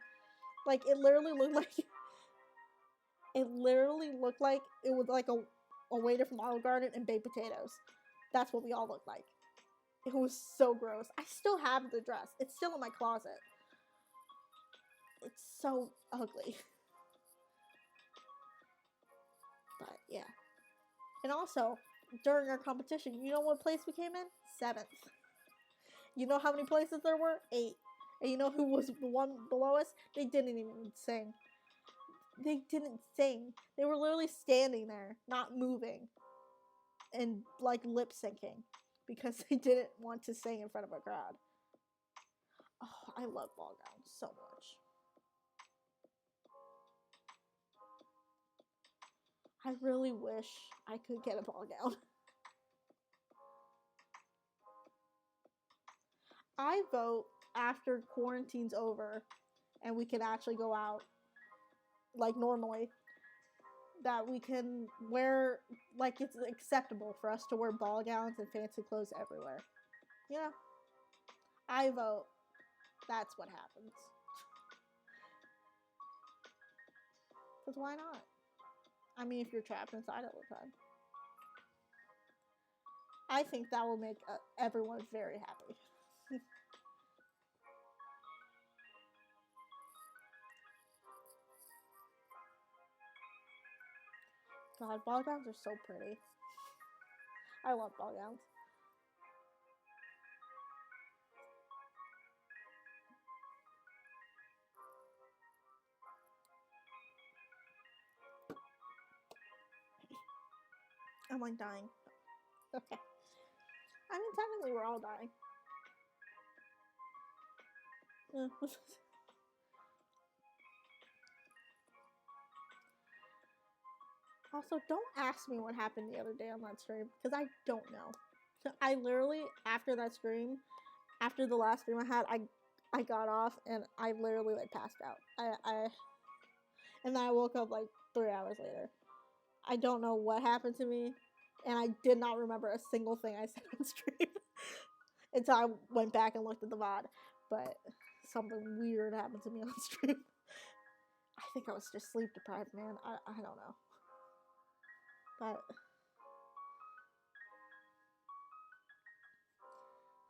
Like it literally looked like it was like a waiter from Olive Garden and baked potatoes. That's what we all looked like. It was so gross. I still have the dress. It's still in my closet. It's so ugly. But yeah. And also, during our competition, you know what place we came in? 7th. You know how many places there were? 8. And you know who was the one below us? They didn't even sing. They didn't sing. They were literally standing there, not moving, and like lip syncing because they didn't want to sing in front of a crowd. Oh, I love ball gowns so much. I really wish I could get a ball gown. I vote after quarantine's over and we can actually go out like normally, that we can wear, like it's acceptable for us to wear ball gowns and fancy clothes everywhere. You know, I vote that's what happens. Because why not? I mean, if you're trapped inside all the time. I think that will make everyone very happy. God, ball gowns are so pretty. I love ball gowns. I'm like dying. Okay. I mean, technically, we're all dying. Also, don't ask me what happened the other day on that stream, because I don't know. I literally, after that stream, after the last stream I had, I got off and I literally like passed out. And then I woke up like 3 hours later. I don't know what happened to me, and I did not remember a single thing I said on stream until I went back and looked at the VOD. But something weird happened to me on stream. I think I was just sleep deprived, man. I don't know. But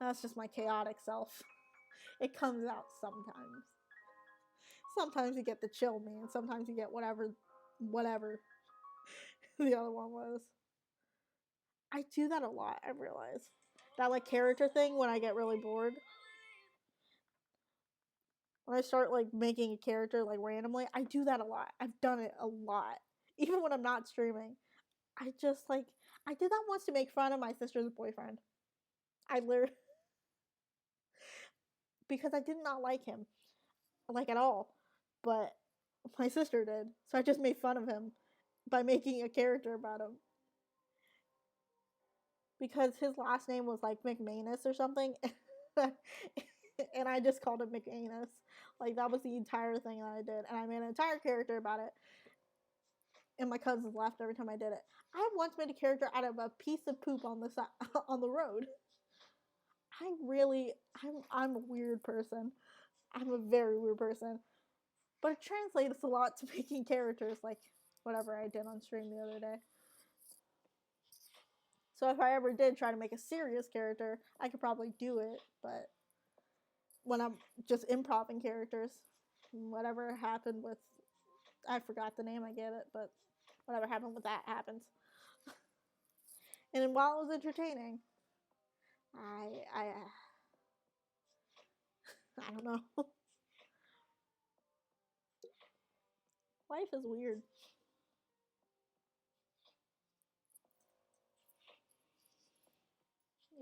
that's just my chaotic self. It comes out sometimes. Sometimes you get the chill me, and sometimes you get whatever the other one was. I do that a lot, I realize. That like character thing when I get really bored. When I start like making a character like randomly, I do that a lot. I've done it a lot. Even when I'm not streaming. I just like I did that once to make fun of my sister's boyfriend. I literally because I did not like him. Like at all. But my sister did. So I just made fun of him by making a character about him. Because his last name was like McManus or something. And I just called him McAnus. Like that was the entire thing that I did. And I made an entire character about it. And my cousins laughed every time I did it. I once made a character out of a piece of poop on the on the road. I'm a weird person. I'm a very weird person. But it translates a lot to making characters like whatever I did on stream the other day. So if I ever did try to make a serious character, I could probably do it, but when I'm just improving characters, whatever happened with I forgot the name, I get it, but whatever happened with that happens. And while it was entertaining, I don't know. Life is weird.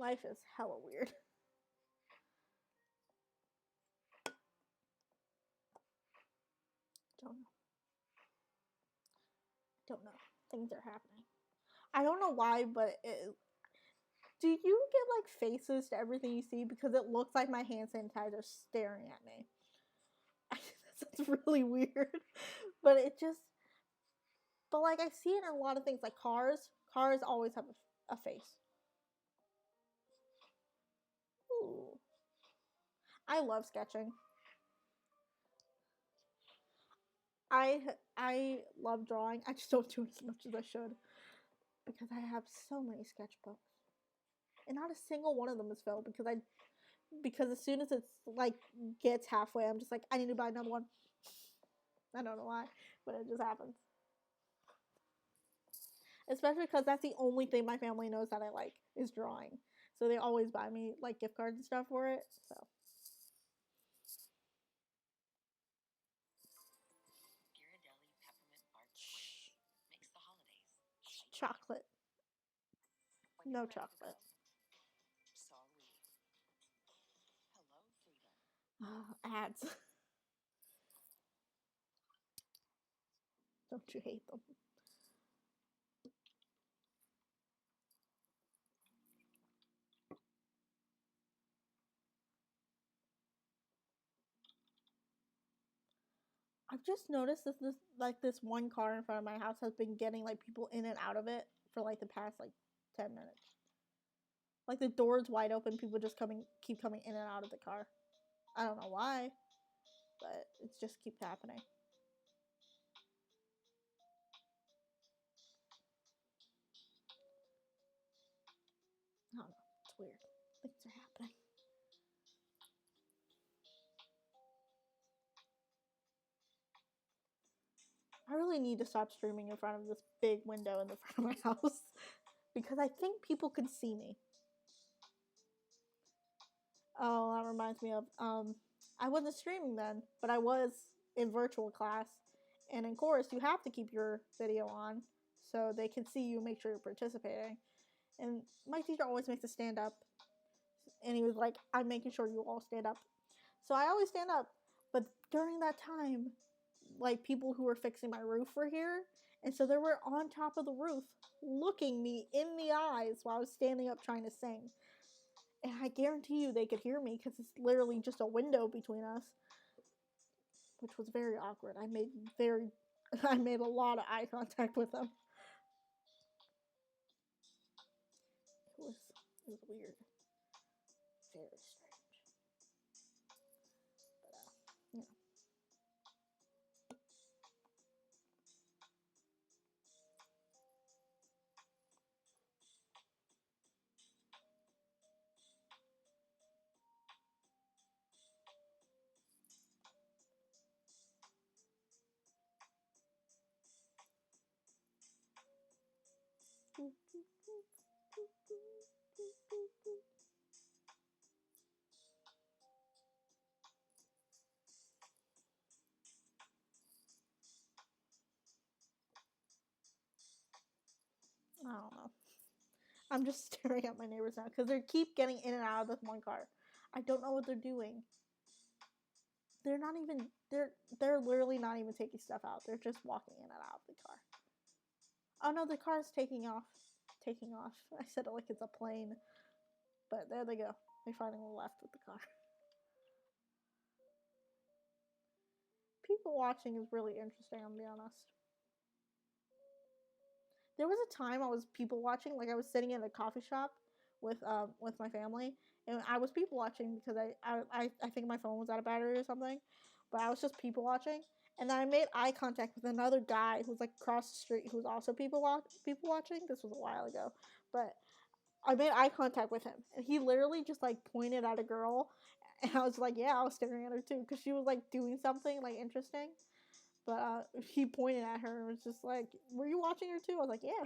Life is hella weird. Don't know. Don't know. Things are happening. I don't know why, but do you get like faces to everything you see? Because it looks like my hand sanitizer staring at me. That's really weird. But it just. But like I see it in a lot of things, like cars. Cars always have a face. Ooh. I love sketching. I love drawing. I just don't do it as much as I should because I have so many sketchbooks, and not a single one of them is filled because as soon as it's like gets halfway, I'm just like I need to buy another one. I don't know why, but it just happens. Especially because that's the only thing my family knows that I like is drawing, so they always buy me like gift cards and stuff for it. So. Chocolate. No chocolate. Ads. Don't you hate them? I've just noticed that this one car in front of my house has been getting like people in and out of it for like the past like 10 minutes. Like the door's wide open, people just keep coming in and out of the car. I don't know why, but it just keeps happening. I don't know. It's weird. Things are happening. I really need to stop streaming in front of this big window in the front of my house because I think people can see me. Oh, that reminds me of I wasn't streaming then, but I was in virtual class, and in course you have to keep your video on so they can see you, make sure you're participating. And my teacher always makes us stand up, and he was like, "I'm making sure you all stand up." So I always stand up, but during that time, like people who were fixing my roof were here, and so they were on top of the roof looking me in the eyes while I was standing up trying to sing. And I guarantee you they could hear me because it's literally just a window between us, which was very awkward. I made a lot of eye contact with them. It was weird, very strange. But yeah. I don't know. I'm just staring at my neighbors now because they keep getting in and out of this one car. I don't know what they're doing. They're not even. They're literally not even taking stuff out. They're just walking in and out of the car. Oh no, the car is taking off. Taking off. I said it like it's a plane, but there they go. They finally left with the car. People watching is really interesting. I'm gonna be honest. There was a time I was people watching, like I was sitting in a coffee shop with my family, and I was people watching because I think my phone was out of battery or something, but I was just people watching, and then I made eye contact with another guy who's like across the street who's also people watching. This was a while ago, but I made eye contact with him, and he literally just like pointed at a girl, and I was like, yeah, I was staring at her too because she was like doing something like interesting. But he pointed at her and was just like, "Were you watching her too?" I was like, "Yeah."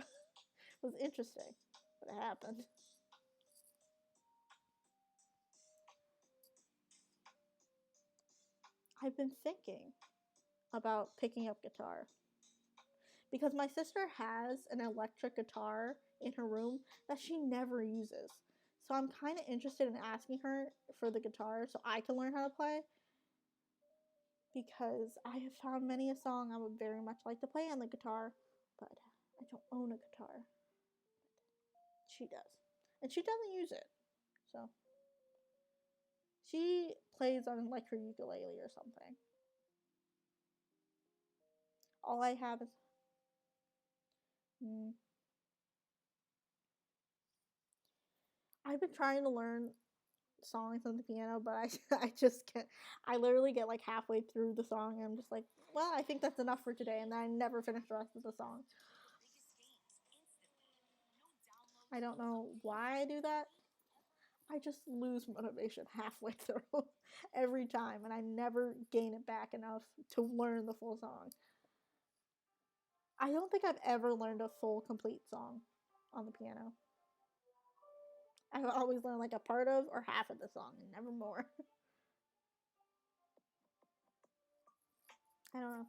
It was interesting, but it happened. I've been thinking about picking up guitar because my sister has an electric guitar in her room that she never uses. So I'm kind of interested in asking her for the guitar so I can learn how to play because I have found many a song I would very much like to play on the guitar, but I don't own a guitar. She does. And she doesn't use it. So she plays on like her ukulele or something. All I have is mm, I've been trying to learn songs on the piano, but I just can't. I literally get like halfway through the song and I'm just like, well, I think that's enough for today, and then I never finish the rest of the song. I don't know why I do that. I just lose motivation halfway through every time, and I never gain it back enough to learn the full song. I don't think I've ever learned a full, complete song on the piano. I've always learned like a part of or half of the song, and never more. I don't know.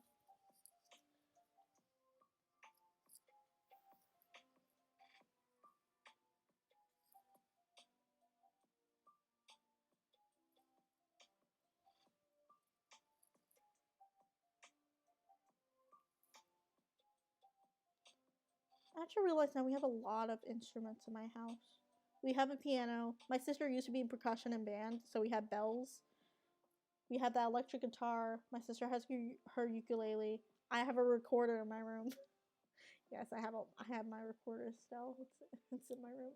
I actually realize now we have a lot of instruments in my house. We have a piano. My sister used to be in percussion and band, so we have bells. We have that electric guitar. My sister has her ukulele. I have a recorder in my room. Yes, I have my recorder still. It's in my room.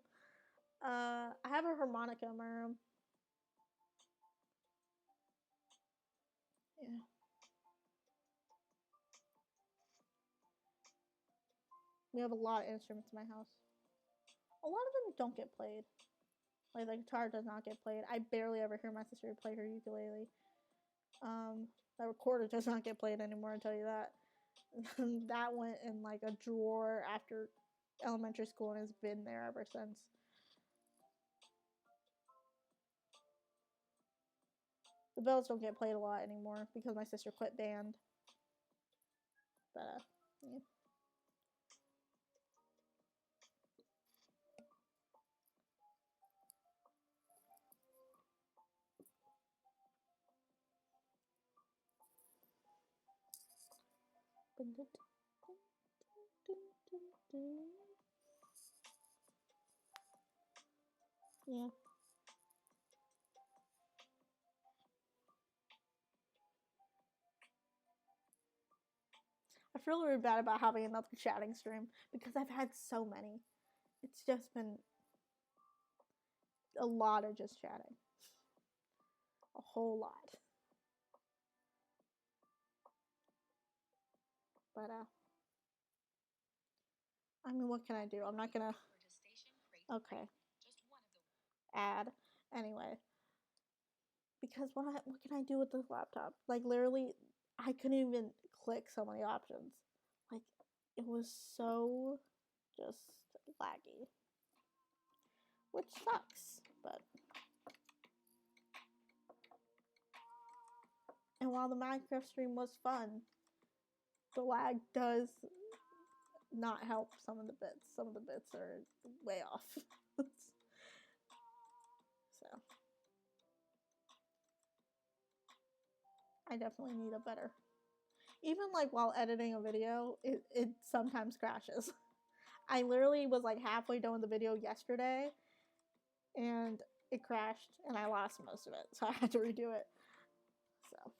I have a harmonica in my room. Yeah. We have a lot of instruments in my house. A lot of them don't get played. Like the guitar does not get played. I barely ever hear my sister play her ukulele. The recorder does not get played anymore, I'll tell you that. That went in like a drawer after elementary school and has been there ever since. The bells don't get played a lot anymore because my sister quit band. But yeah. Yeah. I feel really bad about having another chatting stream because I've had so many. It's just been a lot of just chatting. A whole lot. But I mean, what can I do? I'm not gonna. Okay. Add. Anyway, because what can I do with this laptop? Like literally, I couldn't even click so many options. Like it was so just laggy, which sucks. But and while the Minecraft stream was fun, the lag does not help some of the bits. Some of the bits are way off. So I definitely need a better. Even like while editing a video, it sometimes crashes. I literally was like halfway done with the video yesterday and it crashed and I lost most of it. So I had to redo it. So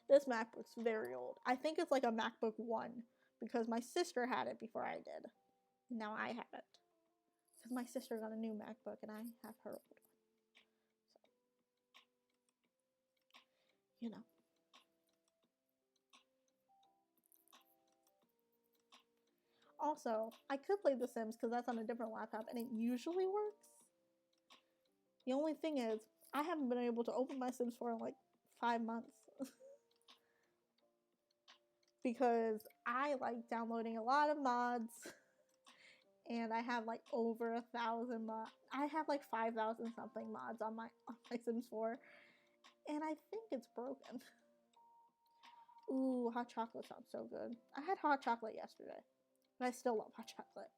this MacBook's very old. I think it's like a MacBook 1 because my sister had it before I did. Now I have it. Because my sister got a new MacBook and I have her old one. So, you know. Also, I could play The Sims because that's on a different laptop and it usually works. The only thing is, I haven't been able to open my Sims 4 in like 5 months. Because I like downloading a lot of mods. And I have like over 1,000 mods. I have like 5,000 something mods on my Sims 4. And I think it's broken. Ooh, hot chocolate sounds so good. I had hot chocolate yesterday. But I still love hot chocolate.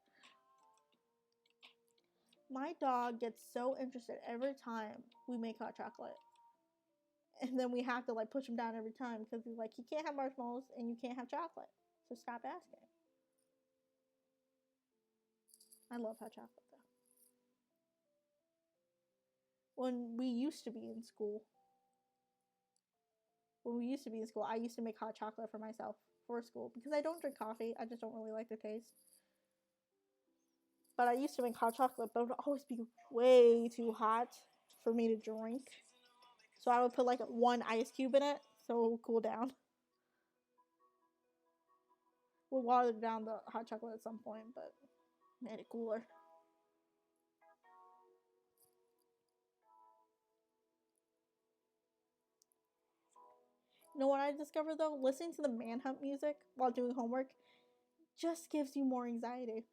My dog gets so interested every time we make hot chocolate. And then we have to like push him down every time because he's like, you can't have marshmallows and you can't have chocolate. So stop asking. I love hot chocolate though. When we used to be in school, I used to make hot chocolate for myself for school because I don't drink coffee. I just don't really like the taste. But I used to make hot chocolate, but it would always be way too hot for me to drink. So I would put like 1 ice cube in it so it would cool down. We'll water down the hot chocolate at some point, but made it cooler. You know what I discovered though? Listening to the Manhunt music while doing homework just gives you more anxiety.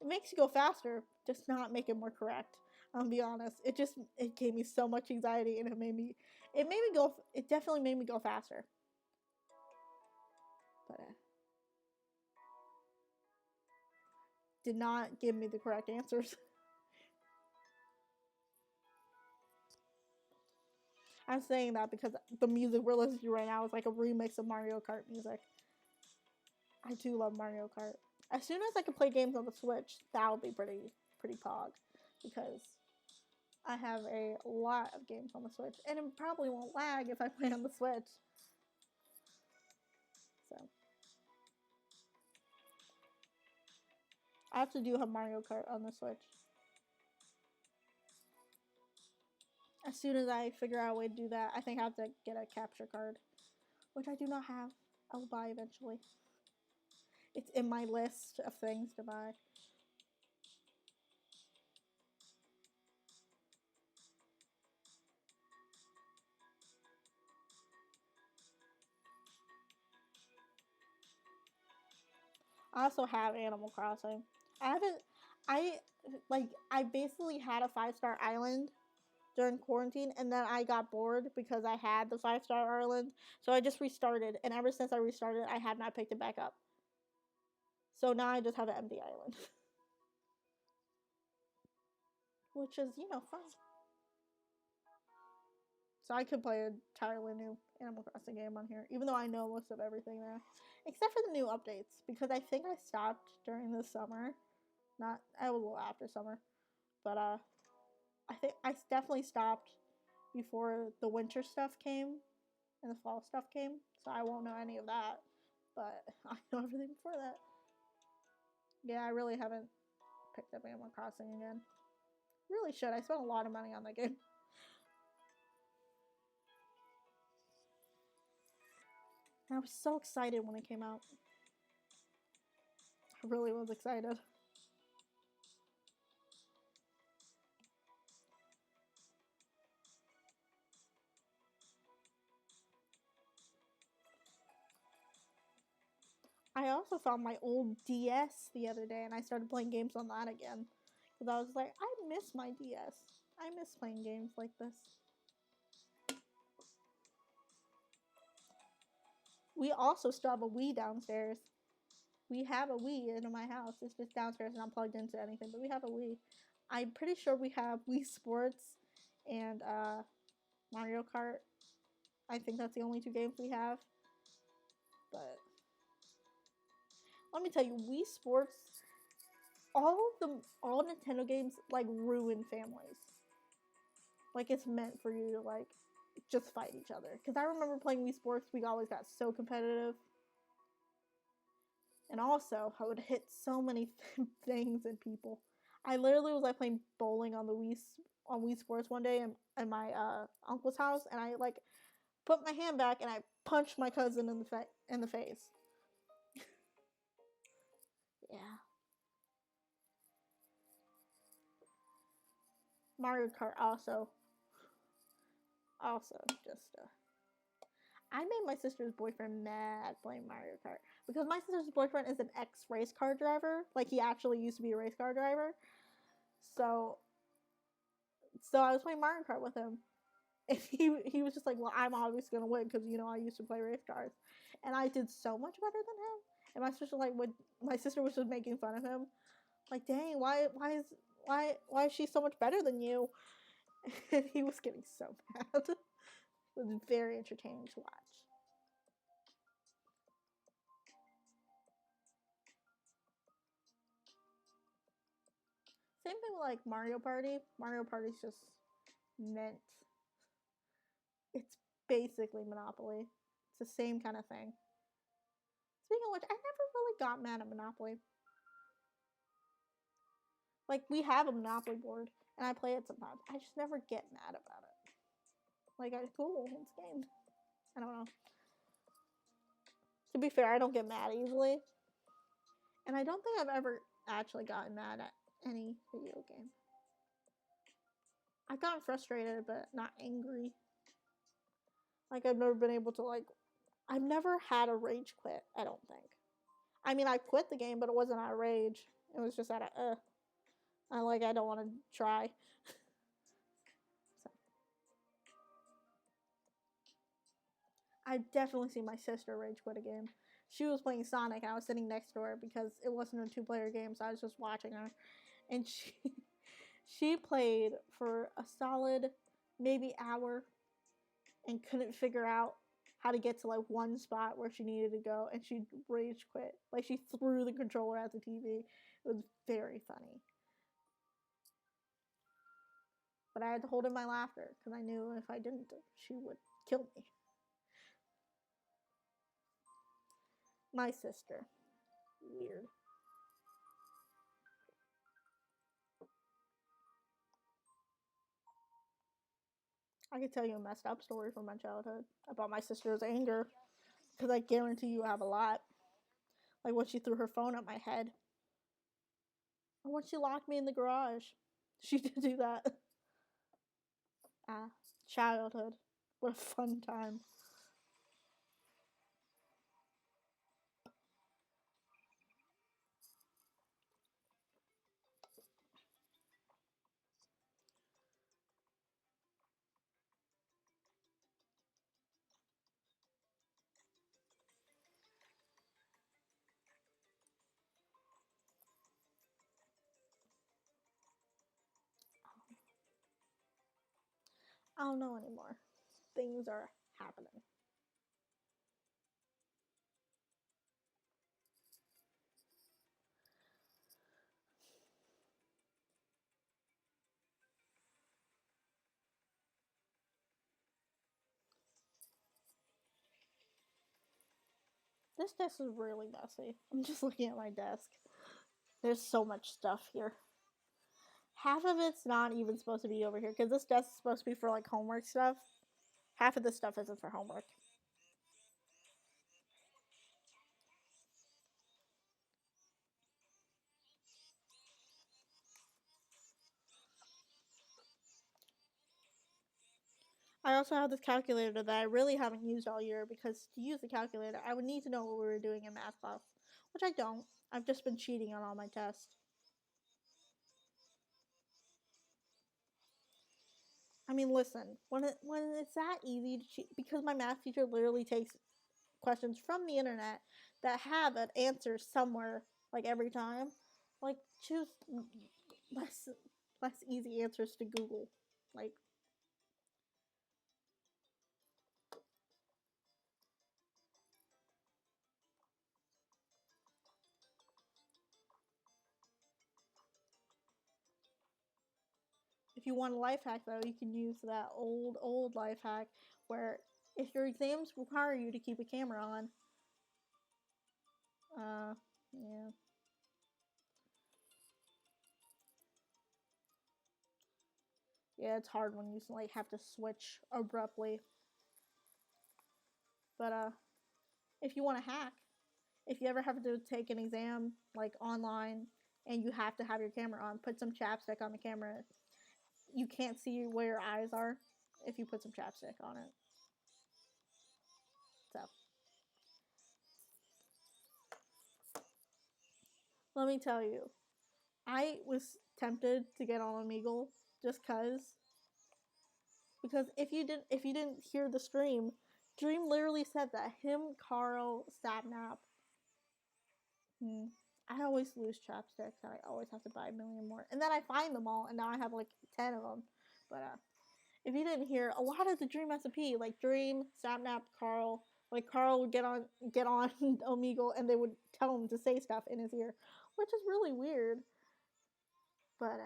It makes you go faster, just not make it more correct. I'll be honest. It gave me so much anxiety and it definitely made me go faster. But did not give me the correct answers. I'm saying that because the music we're listening to right now is like a remix of Mario Kart music. I do love Mario Kart. As soon as I can play games on the Switch, that'll be pretty pog. Because I have a lot of games on the Switch, and it probably won't lag if I play on the Switch. So I have to do have Mario Kart on the Switch. As soon as I figure out a way to do that, I think I have to get a capture card, which I do not have. I will buy eventually. It's in my list of things to buy. I also have Animal Crossing. I basically had a 5-star island during quarantine, and then I got bored because I had the 5-star island, so I just restarted, and ever since I restarted, I have not picked it back up. So now I just have an empty island. Which is, fun. So I could play an entirely new Animal Crossing game on here, even though I know most of everything there. Except for the new updates, because I think I stopped during the summer. Not, I was a little after summer. But, I think I definitely stopped before the winter stuff came and the fall stuff came. So I won't know any of that. But I know everything before that. Yeah, I really haven't picked up Animal Crossing again. Really should. I spent a lot of money on that game. I was so excited when it came out. I really was excited. I also found my old DS the other day and I started playing games on that again. Because I was like, I miss my DS. I miss playing games like this. We also still have a Wii downstairs. We have a Wii in my house. It's just downstairs, not plugged into anything, but we have a Wii. I'm pretty sure we have Wii Sports and Mario Kart. I think that's the only two games we have. But let me tell you, Wii Sports, all Nintendo games like ruin families. Like it's meant for you to like just fight each other. Because I remember playing Wii Sports, we always got so competitive. And also, I would hit so many things and people. I literally was like playing bowling on the Wii Sports one day in my uncle's house, and I like put my hand back and I punched my cousin in the face. Yeah. Mario Kart also just I made my sister's boyfriend mad playing Mario Kart because my sister's boyfriend is an ex race car driver. Like he actually used to be a race car driver. So I was playing Mario Kart with him, and he was just like, "Well, I'm obviously gonna win because I used to play race cars," and I did so much better than him. And my sister was just making fun of him, like, "Dang, why is she so much better than you?" And he was getting so mad. It was very entertaining to watch. Same thing with like Mario Party. Mario Party's just meant. It's basically Monopoly. It's the same kind of thing. Speaking of which, I never really got mad at Monopoly. Like we have a Monopoly board, and I play it sometimes. I just never get mad about it. Like, cool, it's a game. I don't know. To be fair, I don't get mad easily, and I don't think I've ever actually gotten mad at any video game. I've gotten frustrated, but not angry. Like I've never been able to like. I've never had a rage quit. I don't think. I mean, I quit the game, but it wasn't out of rage. It was just out of I don't want to try. So. I've definitely seen my sister rage quit a game. She was playing Sonic, and I was sitting next to her because it wasn't a 2-player game, so I was just watching her. And she played for a solid maybe hour and couldn't figure out how to get to like one spot where she needed to go, and she rage quit. Like she threw the controller at the TV. It was very funny. But I had to hold in my laughter because I knew if I didn't, she would kill me. My sister. Weird. I could tell you a messed up story from my childhood about my sister's anger because I guarantee you I have a lot. Like when she threw her phone at my head. Or when she locked me in the garage. She did do that. Ah, childhood. What a fun time. I don't know anymore. Things are happening. This desk is really messy. I'm just looking at my desk. There's so much stuff here. Half of it's not even supposed to be over here because this desk is supposed to be for like homework stuff. Half of this stuff isn't for homework. I also have this calculator that I really haven't used all year because to use the calculator, I would need to know what we were doing in math class, which I don't. I've just been cheating on all my tests. I mean, listen, when it's that easy to cheat, because my math teacher literally takes questions from the internet that have an answer somewhere, like every time. Like choose less less easy answers to Google. Like if you want a life hack though, you can use that old life hack where if your exams require you to keep a camera on, yeah. Yeah, it's hard when you like have to switch abruptly. But if you want to hack, if you ever have to take an exam like online and you have to have your camera on, put some chapstick on the camera. You can't see where your eyes are if you put some chapstick on it. So let me tell you, I was tempted to get on Omegle just because if you didn't hear the stream, Dream literally said that him, Carl, Sapnap. I always lose chapsticks. I always have to buy a million more, and then I find them all, and now I have like 10 of them. But if you didn't hear, a lot of the Dream recipe, like Dream, Sapnap, Carl, like Carl would get on Omegle, and they would tell him to say stuff in his ear, which is really weird. But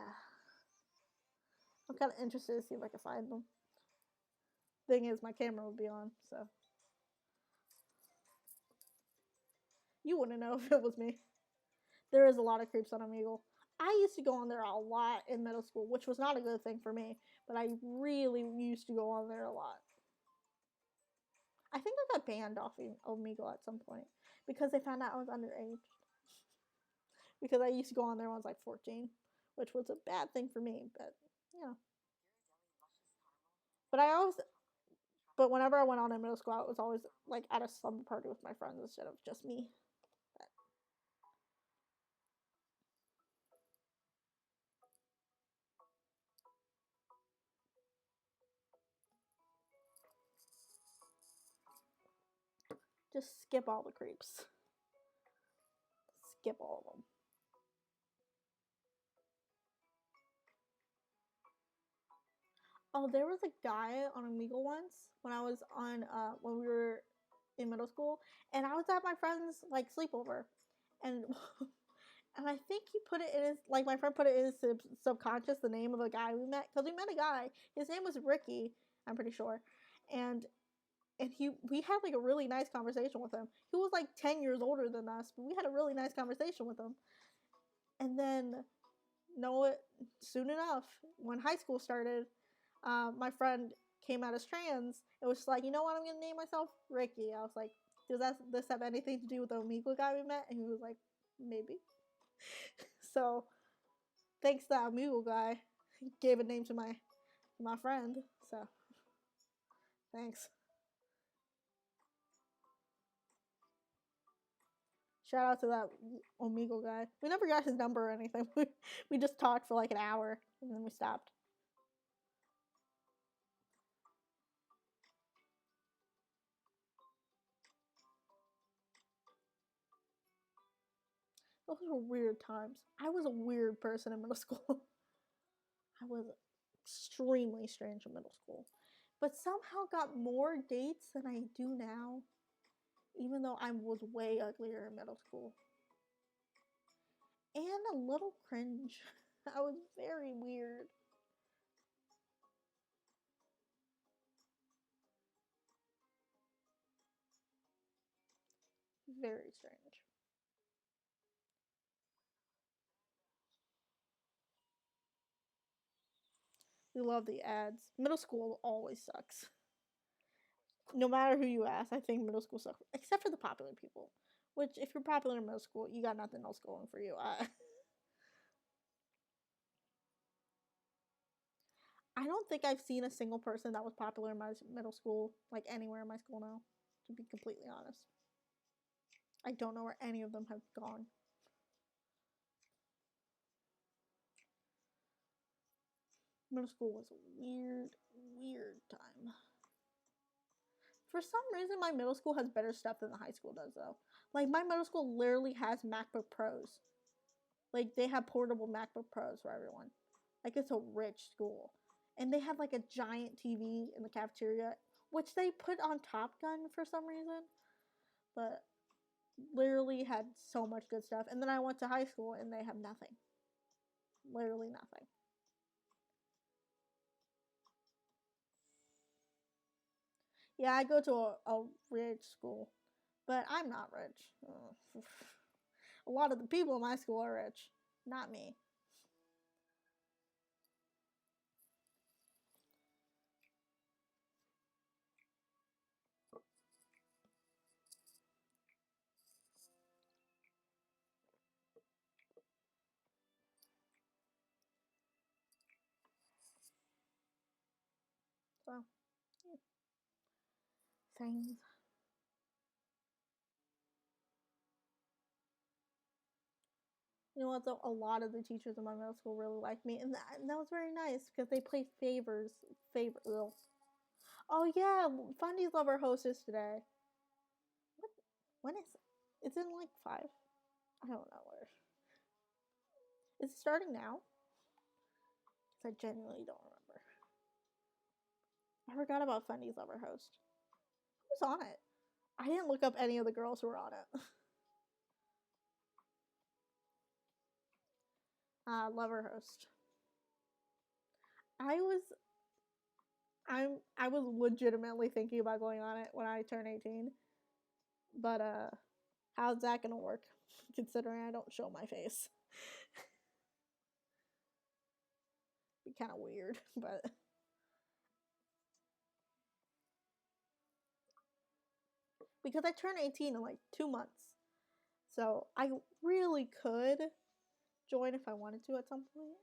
I'm kind of interested to see if I can find them. Thing is, my camera would be on, so you wouldn't know if it was me. There is a lot of creeps on Omegle. I used to go on there a lot in middle school, which was not a good thing for me, but I really used to go on there a lot. I think I got banned off Omegle at some point because they found out I was underage. Because I used to go on there when I was like 14, which was a bad thing for me, but yeah. But I always, but whenever I went on in middle school, I was always like at a slumber party with my friends instead of just me. But just skip all the creeps. Skip all of them. Oh, there was a guy on Omegle once when I was on when we were in middle school, and I was at my friend's like sleepover, and And I think he put it in his, like, my friend put it in his subconscious, the name of a guy we met, because we met a guy. His name was Ricky, I'm pretty sure, and we had like a really nice conversation with him. He was like 10 years older than us, but we had a really nice conversation with him. And then, know it, soon enough, when high school started, my friend came out as trans. It was just like, you know what, I'm gonna name myself Ricky. I was like, does this have anything to do with the Omegle guy we met? And he was like, maybe. So thanks to that Omegle guy, he gave a name to my friend. So thanks. Shout out to that Omegle guy. We never got his number or anything. We just talked for like an hour and then we stopped. Those were weird times. I was a weird person in middle school. I was extremely strange in middle school. But somehow got more dates than I do now, even though I was way uglier in middle school. And a little cringe. I was very weird. Very strange. We love the ads. Middle school always sucks. No matter who you ask, I think middle school sucks. Except for the popular people. Which, if you're popular in middle school, you got nothing else going for you. I don't think I've seen a single person that was popular in my middle school, like anywhere in my school now, to be completely honest. I don't know where any of them have gone. Middle school was a weird, weird time. For some reason, my middle school has better stuff than the high school does, though. Like, my middle school literally has MacBook Pros. Like, they have portable MacBook Pros for everyone. Like, it's a rich school. And they have, like, a giant TV in the cafeteria, which they put on Top Gun for some reason. But literally had so much good stuff. And then I went to high school, and they have nothing. Literally nothing. Yeah, I go to a rich school, but I'm not rich. A lot of the people in my school are rich, not me. So, yeah. Things. You know what, though? A lot of the teachers in my middle school really liked me, and that was very nice because they played favors. Oh, yeah, Fundy's Lover host is today. What? When is it? It's in like 5. I don't know where. Is it starting now? Because I genuinely don't remember. I forgot about Fundy's Lover host. Who's on it? I didn't look up any of the girls who were on it. Lover host. I was I was legitimately thinking about going on it when I turn 18. But how's that gonna work? Considering I don't show my face. Be kind of weird, but because I turn 18 in like 2 months. So I really could join if I wanted to at some point.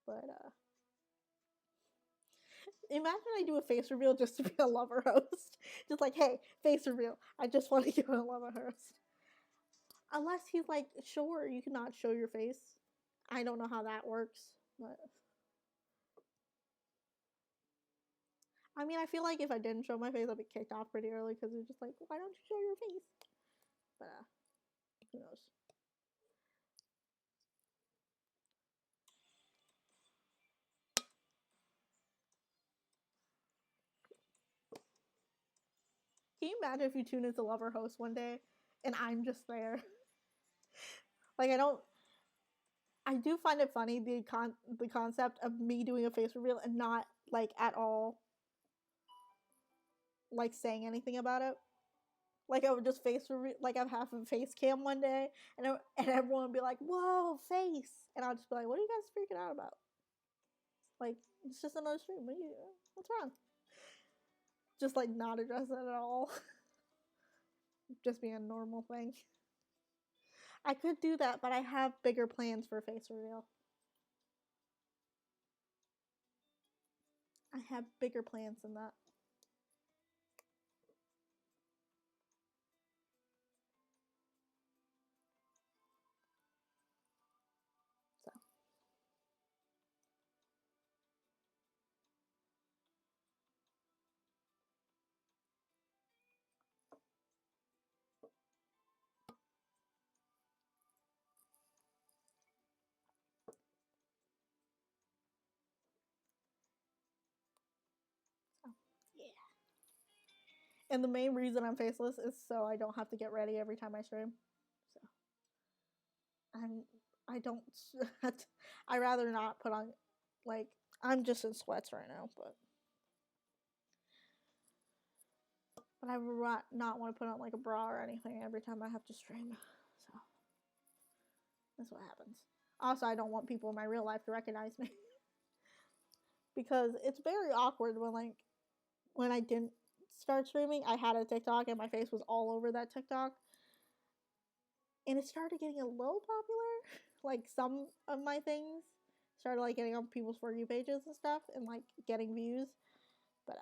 But imagine I do a face reveal just to be a lover host. Just like, hey, face reveal. I just want to be a lover host. Unless he's like, sure, you cannot show your face. I don't know how that works, but I mean, I feel like if I didn't show my face, I'd be kicked off pretty early because it's just like, why don't you show your face? But who knows? Can you imagine if you tune into Lover Host one day and I'm just there? Like, I don't. I do find it funny the concept of me doing a face reveal and not like at all like saying anything about it. Like I would just like I'd have a face cam one day, and everyone would be like, "Whoa, face!" And I'll just be like, "What are you guys freaking out about? Like it's just another stream. What's wrong?" Just like not address it at all. Just being a normal thing. I could do that, but I have bigger plans for face reveal. I have bigger plans than that. So. Yeah. And the main reason I'm faceless is so I don't have to get ready every time I stream. So I don't I rather not put on like I'm just in sweats right now, but I would not want to put on like a bra or anything every time I have to stream. So that's what happens. Also, I don't want people in my real life to recognize me because it's very awkward when I didn't start streaming. I had a TikTok and my face was all over that TikTok, and it started getting a little popular. Like some of my things started like getting on people's For You pages and stuff, and like getting views. But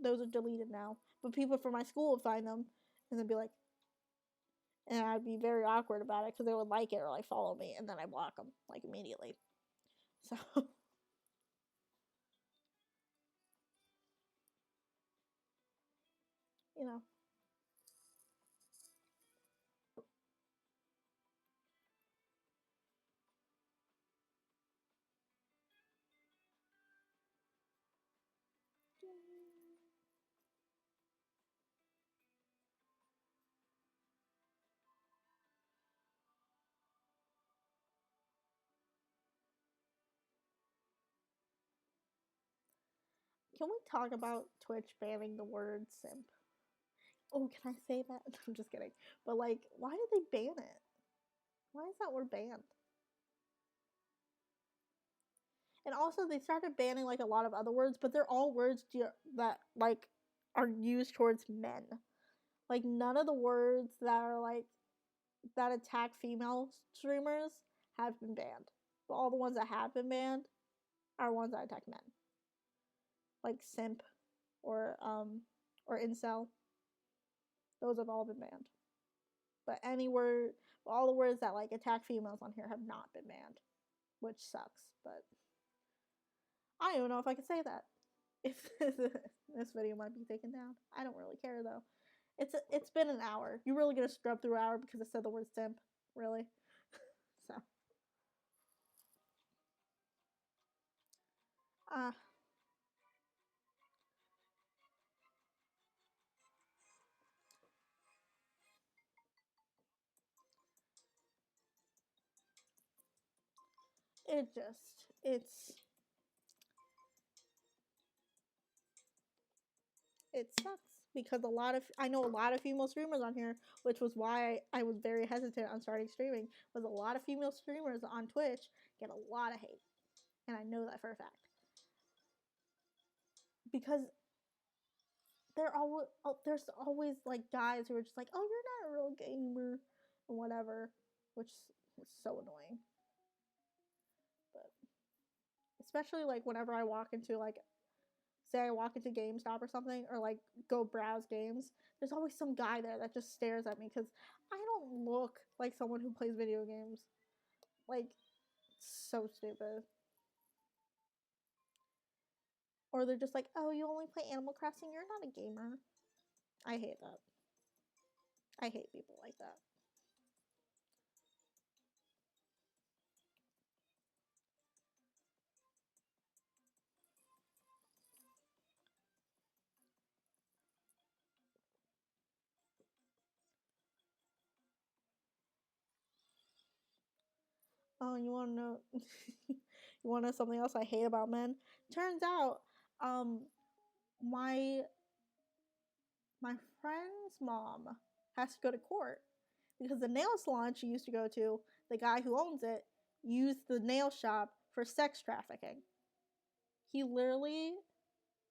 those are deleted now. But people from my school would find them and then be like, and I'd be very awkward about it because they would like it or like follow me, and then I block them like immediately. So you know. Can we talk about Twitch banning the word simp? Oh, can I say that? I'm just kidding. But like, why did they ban it? Why is that word banned? And also, they started banning like a lot of other words, but they're all words that like are used towards men. Like none of the words that are like that attack female streamers have been banned. But all the ones that have been banned are ones that attack men. Like simp or incel. Those have all been banned. But all the words that like attack females on here have not been banned, which sucks. But I don't even know if I can say that. If this video might be taken down, I don't really care though. It's been an hour. You really gonna scrub through an hour because it said the word simp? Really? So, uh, it just it sucks because I know a lot of female streamers on here, which was why I was very hesitant on starting streaming. Was a lot of female streamers on Twitch get a lot of hate, and I know that for a fact because there's always like guys who are just like, oh, you're not a real gamer and whatever, which is so annoying. But especially like whenever I walk into like say I walk into GameStop or something or like go browse games, there's always some guy there that just stares at me because I don't look like someone who plays video games. Like so stupid. Or they're just like, oh, you only play Animal Crossing, you're not a gamer. I hate that. I hate people like that. Oh, you want to know? You want to know something else I hate about men? Turns out, um, my my friend's mom has to go to court because the nail salon she used to go to, the guy who owns it, used the nail shop for sex trafficking. He literally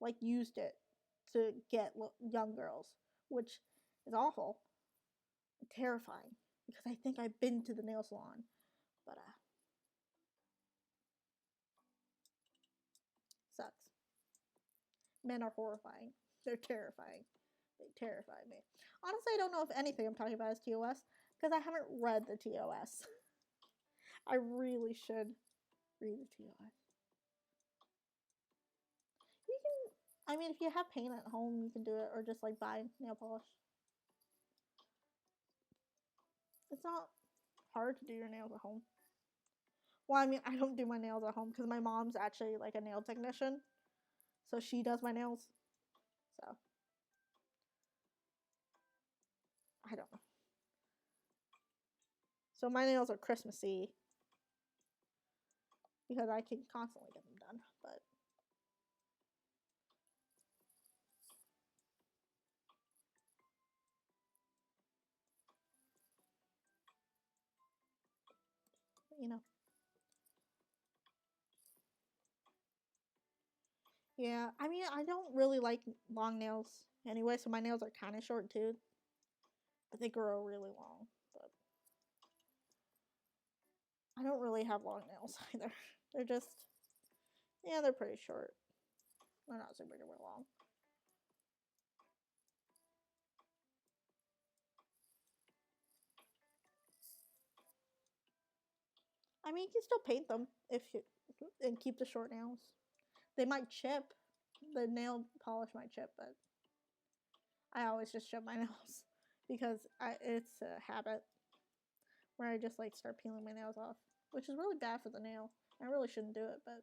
like used it to get young girls, which is awful, terrifying. Because I think I've been to the nail salon, but sucks. Men are horrifying. They're terrifying. They terrify me. Honestly, I don't know if anything I'm talking about is TOS because I haven't read the TOS. I really should read the TOS. You can, I mean, if you have paint at home, you can do it, or just like buy nail polish. It's not hard to do your nails at home. Well, I mean, I don't do my nails at home because my mom's actually like a nail technician, so she does my nails. So I don't know. So my nails are Christmassy because I can constantly get them done. But you know, yeah. I mean, I don't really like long nails anyway, so my nails are kind of short too, but they grow really long. But I don't really have long nails either. They're just, yeah, they're pretty short. They're not super duper long. I mean, you can still paint them if you and keep the short nails. They might chip. The nail polish might chip, but I always just chip my nails because it's a habit where I just like start peeling my nails off, which is really bad for the nail. I really shouldn't do it, but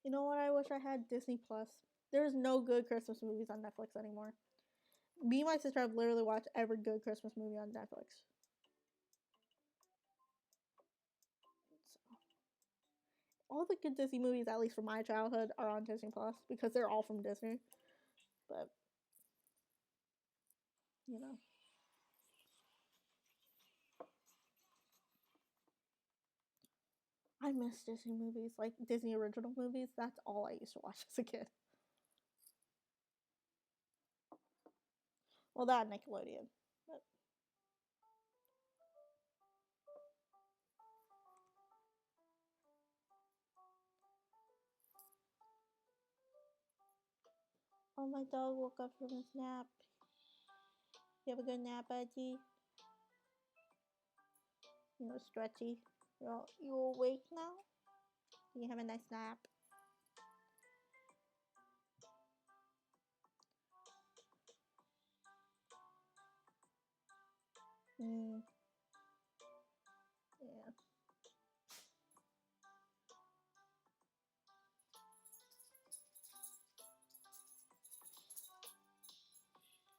you know what? I wish I had Disney Plus. There's no good Christmas movies on Netflix anymore. Me and my sister have literally watched every good Christmas movie on Netflix. So, all the good Disney movies, at least from my childhood, are on Disney Plus because they're all from Disney. But you know, I miss Disney movies, like Disney original movies. That's all I used to watch as a kid. Well, that Nickelodeon. But, oh, my dog woke up from his nap. You have a good nap, Budgie? You know, stretchy. You awake now? You have a nice nap. Mm, yeah.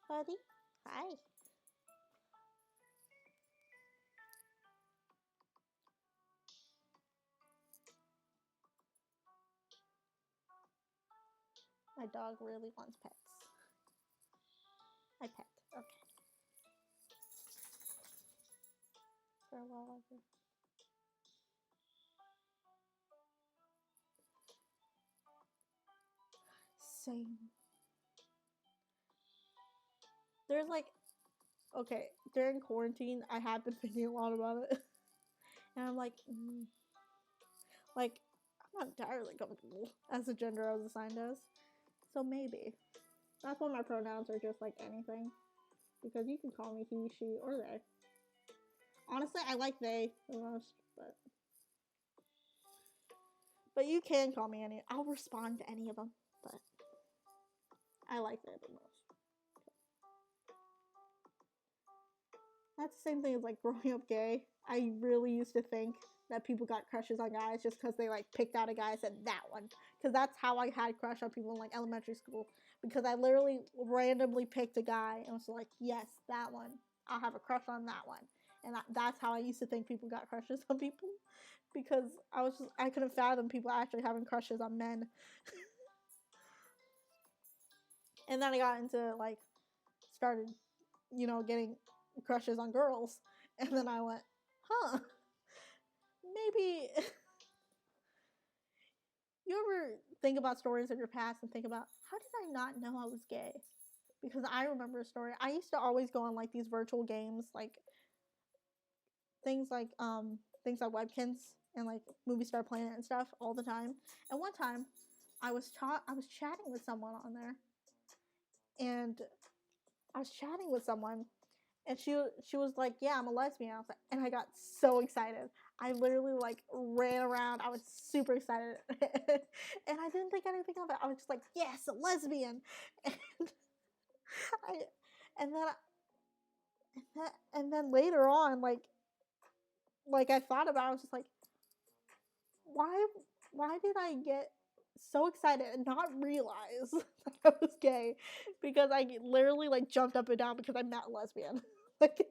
Buddy? Hi. My dog really wants pets. I pet. Okay. For a while. Same. There's like, okay, during quarantine, I have been thinking a lot about it. And I'm like, I'm not entirely comfortable as the gender I was assigned as. So maybe. That's why my pronouns are just like anything. Because you can call me he, she, or they. Honestly, I like they the most, but you can call me any. I'll respond to any of them, but I like that the most. That's the same thing as like growing up gay. I really used to think that people got crushes on guys just because they like picked out a guy and said that one. Because that's how I had crush on people in like elementary school. Because I literally randomly picked a guy and was like, yes, that one. I'll have a crush on that one. And that's how I used to think people got crushes on people. Because I couldn't fathom people actually having crushes on men. And then I got into like started, getting crushes on girls. And then I went, huh, maybe you ever think about stories of your past and think about how did I not know I was gay? Because I remember a story. I used to always go on like these virtual games, like things like things like Webkins and like Movie Star Planet and stuff all the time. And one time I was chatting with someone on there, and I was chatting with someone, and she was like, "Yeah, I'm a lesbian." I was like, and I got so excited. I literally like ran around. I was super excited, and I didn't think anything of it. I was just like, "Yes, a lesbian," and I, and then and then later on, like I thought about, it, I was just like, why why did I get so excited and not realize that I was gay? Because I literally like jumped up and down because I'm not lesbian. Like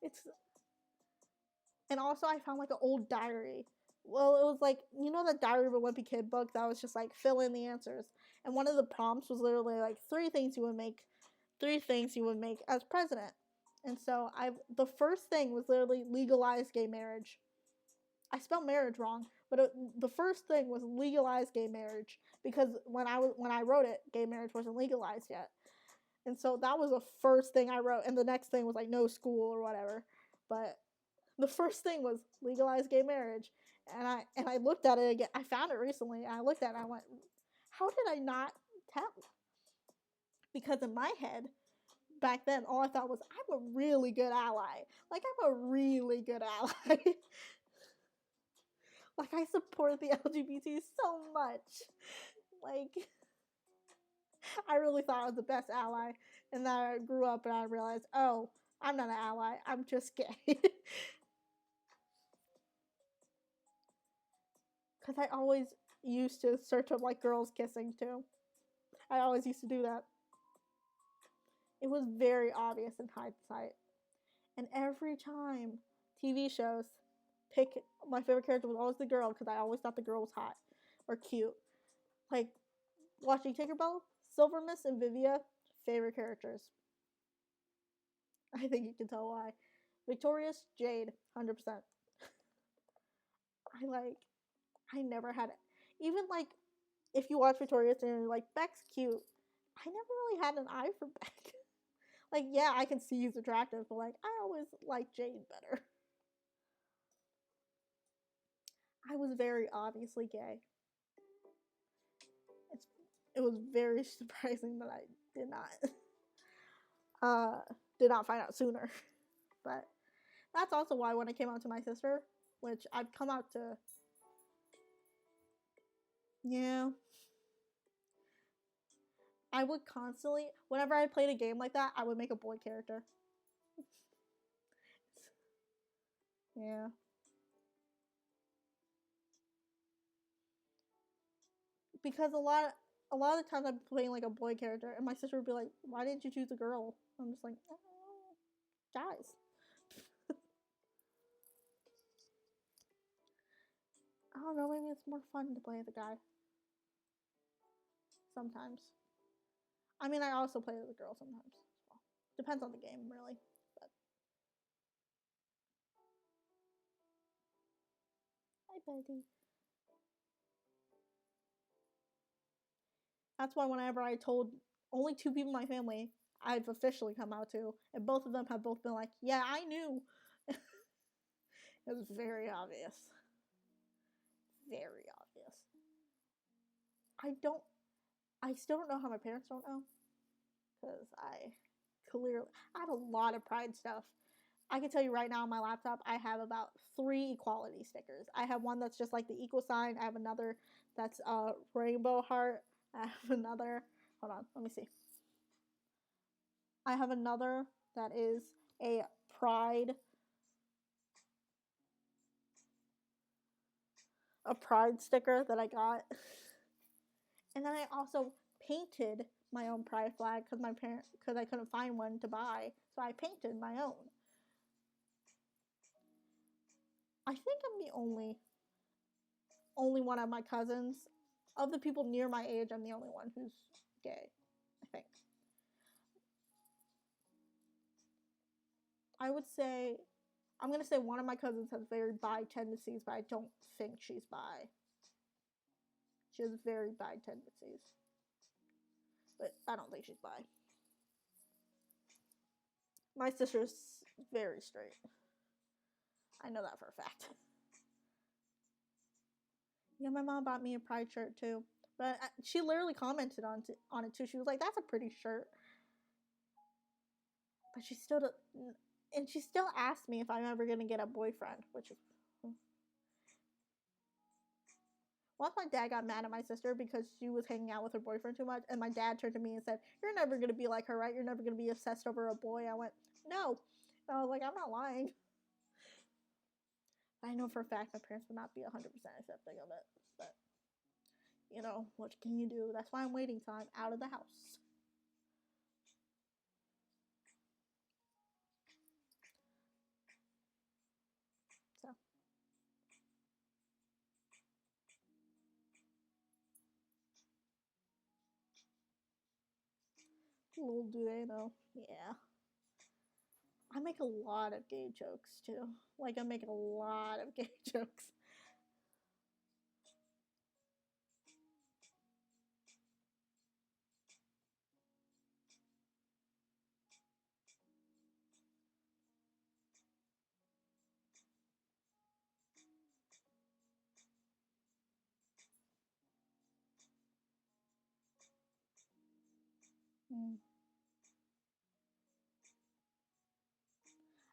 it's and also I found like an old diary. Well, it was like the Diary of a Wimpy Kid book that was just like fill in the answers, and one of the prompts was literally like three things you would make as president. And so the first thing was literally legalize gay marriage. I spelled marriage wrong, but the first thing was legalize gay marriage because when I wrote it, gay marriage wasn't legalized yet. And so that was the first thing I wrote, and the next thing was like no school or whatever. But the first thing was legalize gay marriage, and I looked at it again. I found it recently, and I looked at it and I went, how did I not tell? Because in my head, back then, all I thought was, I'm a really good ally. Like, I'm a really good ally. Like, I support the LGBT so much. Like, I really thought I was the best ally. And then I grew up and I realized, oh, I'm not an ally. I'm just gay. Because I always used to search up, like, girls kissing, too. I always used to do that. It was very obvious in hindsight. And every time TV shows pick my favorite character was always the girl because I always thought the girl was hot or cute. Like watching Tinkerbell, Silver Miss and Vivia, favorite characters. I think you can tell why. Victorious, Jade, 100%. I never had it. Even like if you watch Victorious and you're like Beck's cute, I never really had an eye for Beck. Like yeah, I can see he's attractive, but like I always like Jade better. I was very obviously gay. It was very surprising that I did not uh did not find out sooner. But that's also why when I came out to my sister, which I've come out to, yeah, I would constantly whenever I played a game like that, I would make a boy character. Yeah. Because a lot of the times I'm playing like a boy character and my sister would be like, "Why didn't you choose a girl?" I'm just like, oh, guys. I don't know, maybe it's more fun to play as a guy. Sometimes. I mean, I also play as a girl sometimes as well. Depends on the game, really. But hi, Betty. That's why whenever I told only two people in my family I've officially come out to, and both of them have both been like, "Yeah, I knew." It was very obvious. Very obvious. I don't. I still don't know how my parents don't know because I have a lot of pride stuff. I can tell you right now on my laptop, I have about 3 equality stickers. I have one that's just like the equal sign. I have another That's a rainbow heart. I have another. Hold on, let me see. I have another that is a pride sticker that I got. And then I also painted my own pride flag because I couldn't find one to buy, so I painted my own. I think I'm the only one of my cousins, of the people near my age, I'm the only one who's gay, I think. I would say, I'm going to say one of my cousins has very bi tendencies, but I don't think she's bi. She has very bi tendencies. But I don't think she's bi. My sister's very straight. I know that for a fact. Yeah, my mom bought me a pride shirt too. But she literally commented on it too. She was like, "That's a pretty shirt." But she still and she still asked me if I'm ever going to get a boyfriend, which is once my dad got mad at my sister because she was hanging out with her boyfriend too much, and my dad turned to me and said, "You're never going to be like her, right? You're never going to be obsessed over a boy." I went, "No." And I was like, "I'm not lying." I know for a fact my parents would not be 100% accepting of it. But, you know, what can you do? That's why I'm waiting till I'm out of the house. So, little do they know. Yeah. I make a lot of gay jokes too. Like, I make a lot of gay jokes. Mm.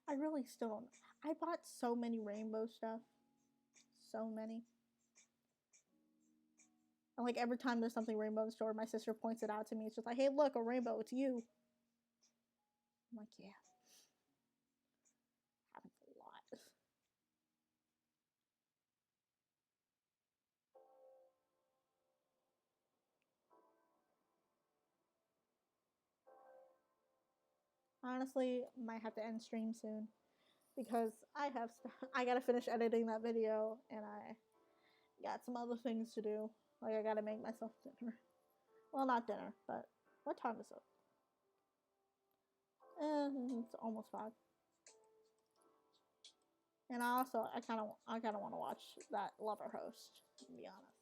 I really still don't. I bought so many rainbow stuff. So many. And like every time there's something rainbow in the store, my sister points it out to me. It's just like, "Hey, look, a rainbow. It's you." I'm like, "Yeah, happens a lot." Honestly, might have to end stream soon because I gotta finish editing that video, and I got some other things to do. Like I gotta make myself dinner. Well, not dinner, but what time is it? It's almost 5. And I kind of want to watch that Lover Host. To be honest.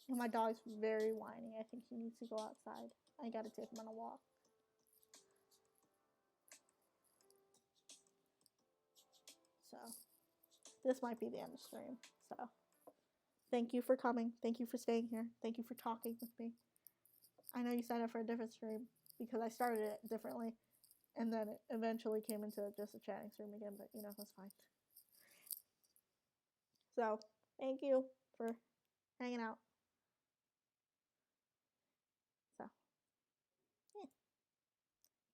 And my dog's very whiny. I think he needs to go outside. I gotta take him on a walk. So this might be the end of the stream. So thank you for coming. Thank you for staying here. Thank you for talking with me. I know you signed up for a different stream because I started it differently, and then it eventually came into just a chatting stream again. But you know that's fine. So thank you for hanging out. So yeah.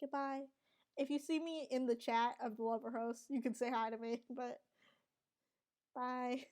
Goodbye. If you see me in the chat of the Lover Host, you can say hi to me. But bye.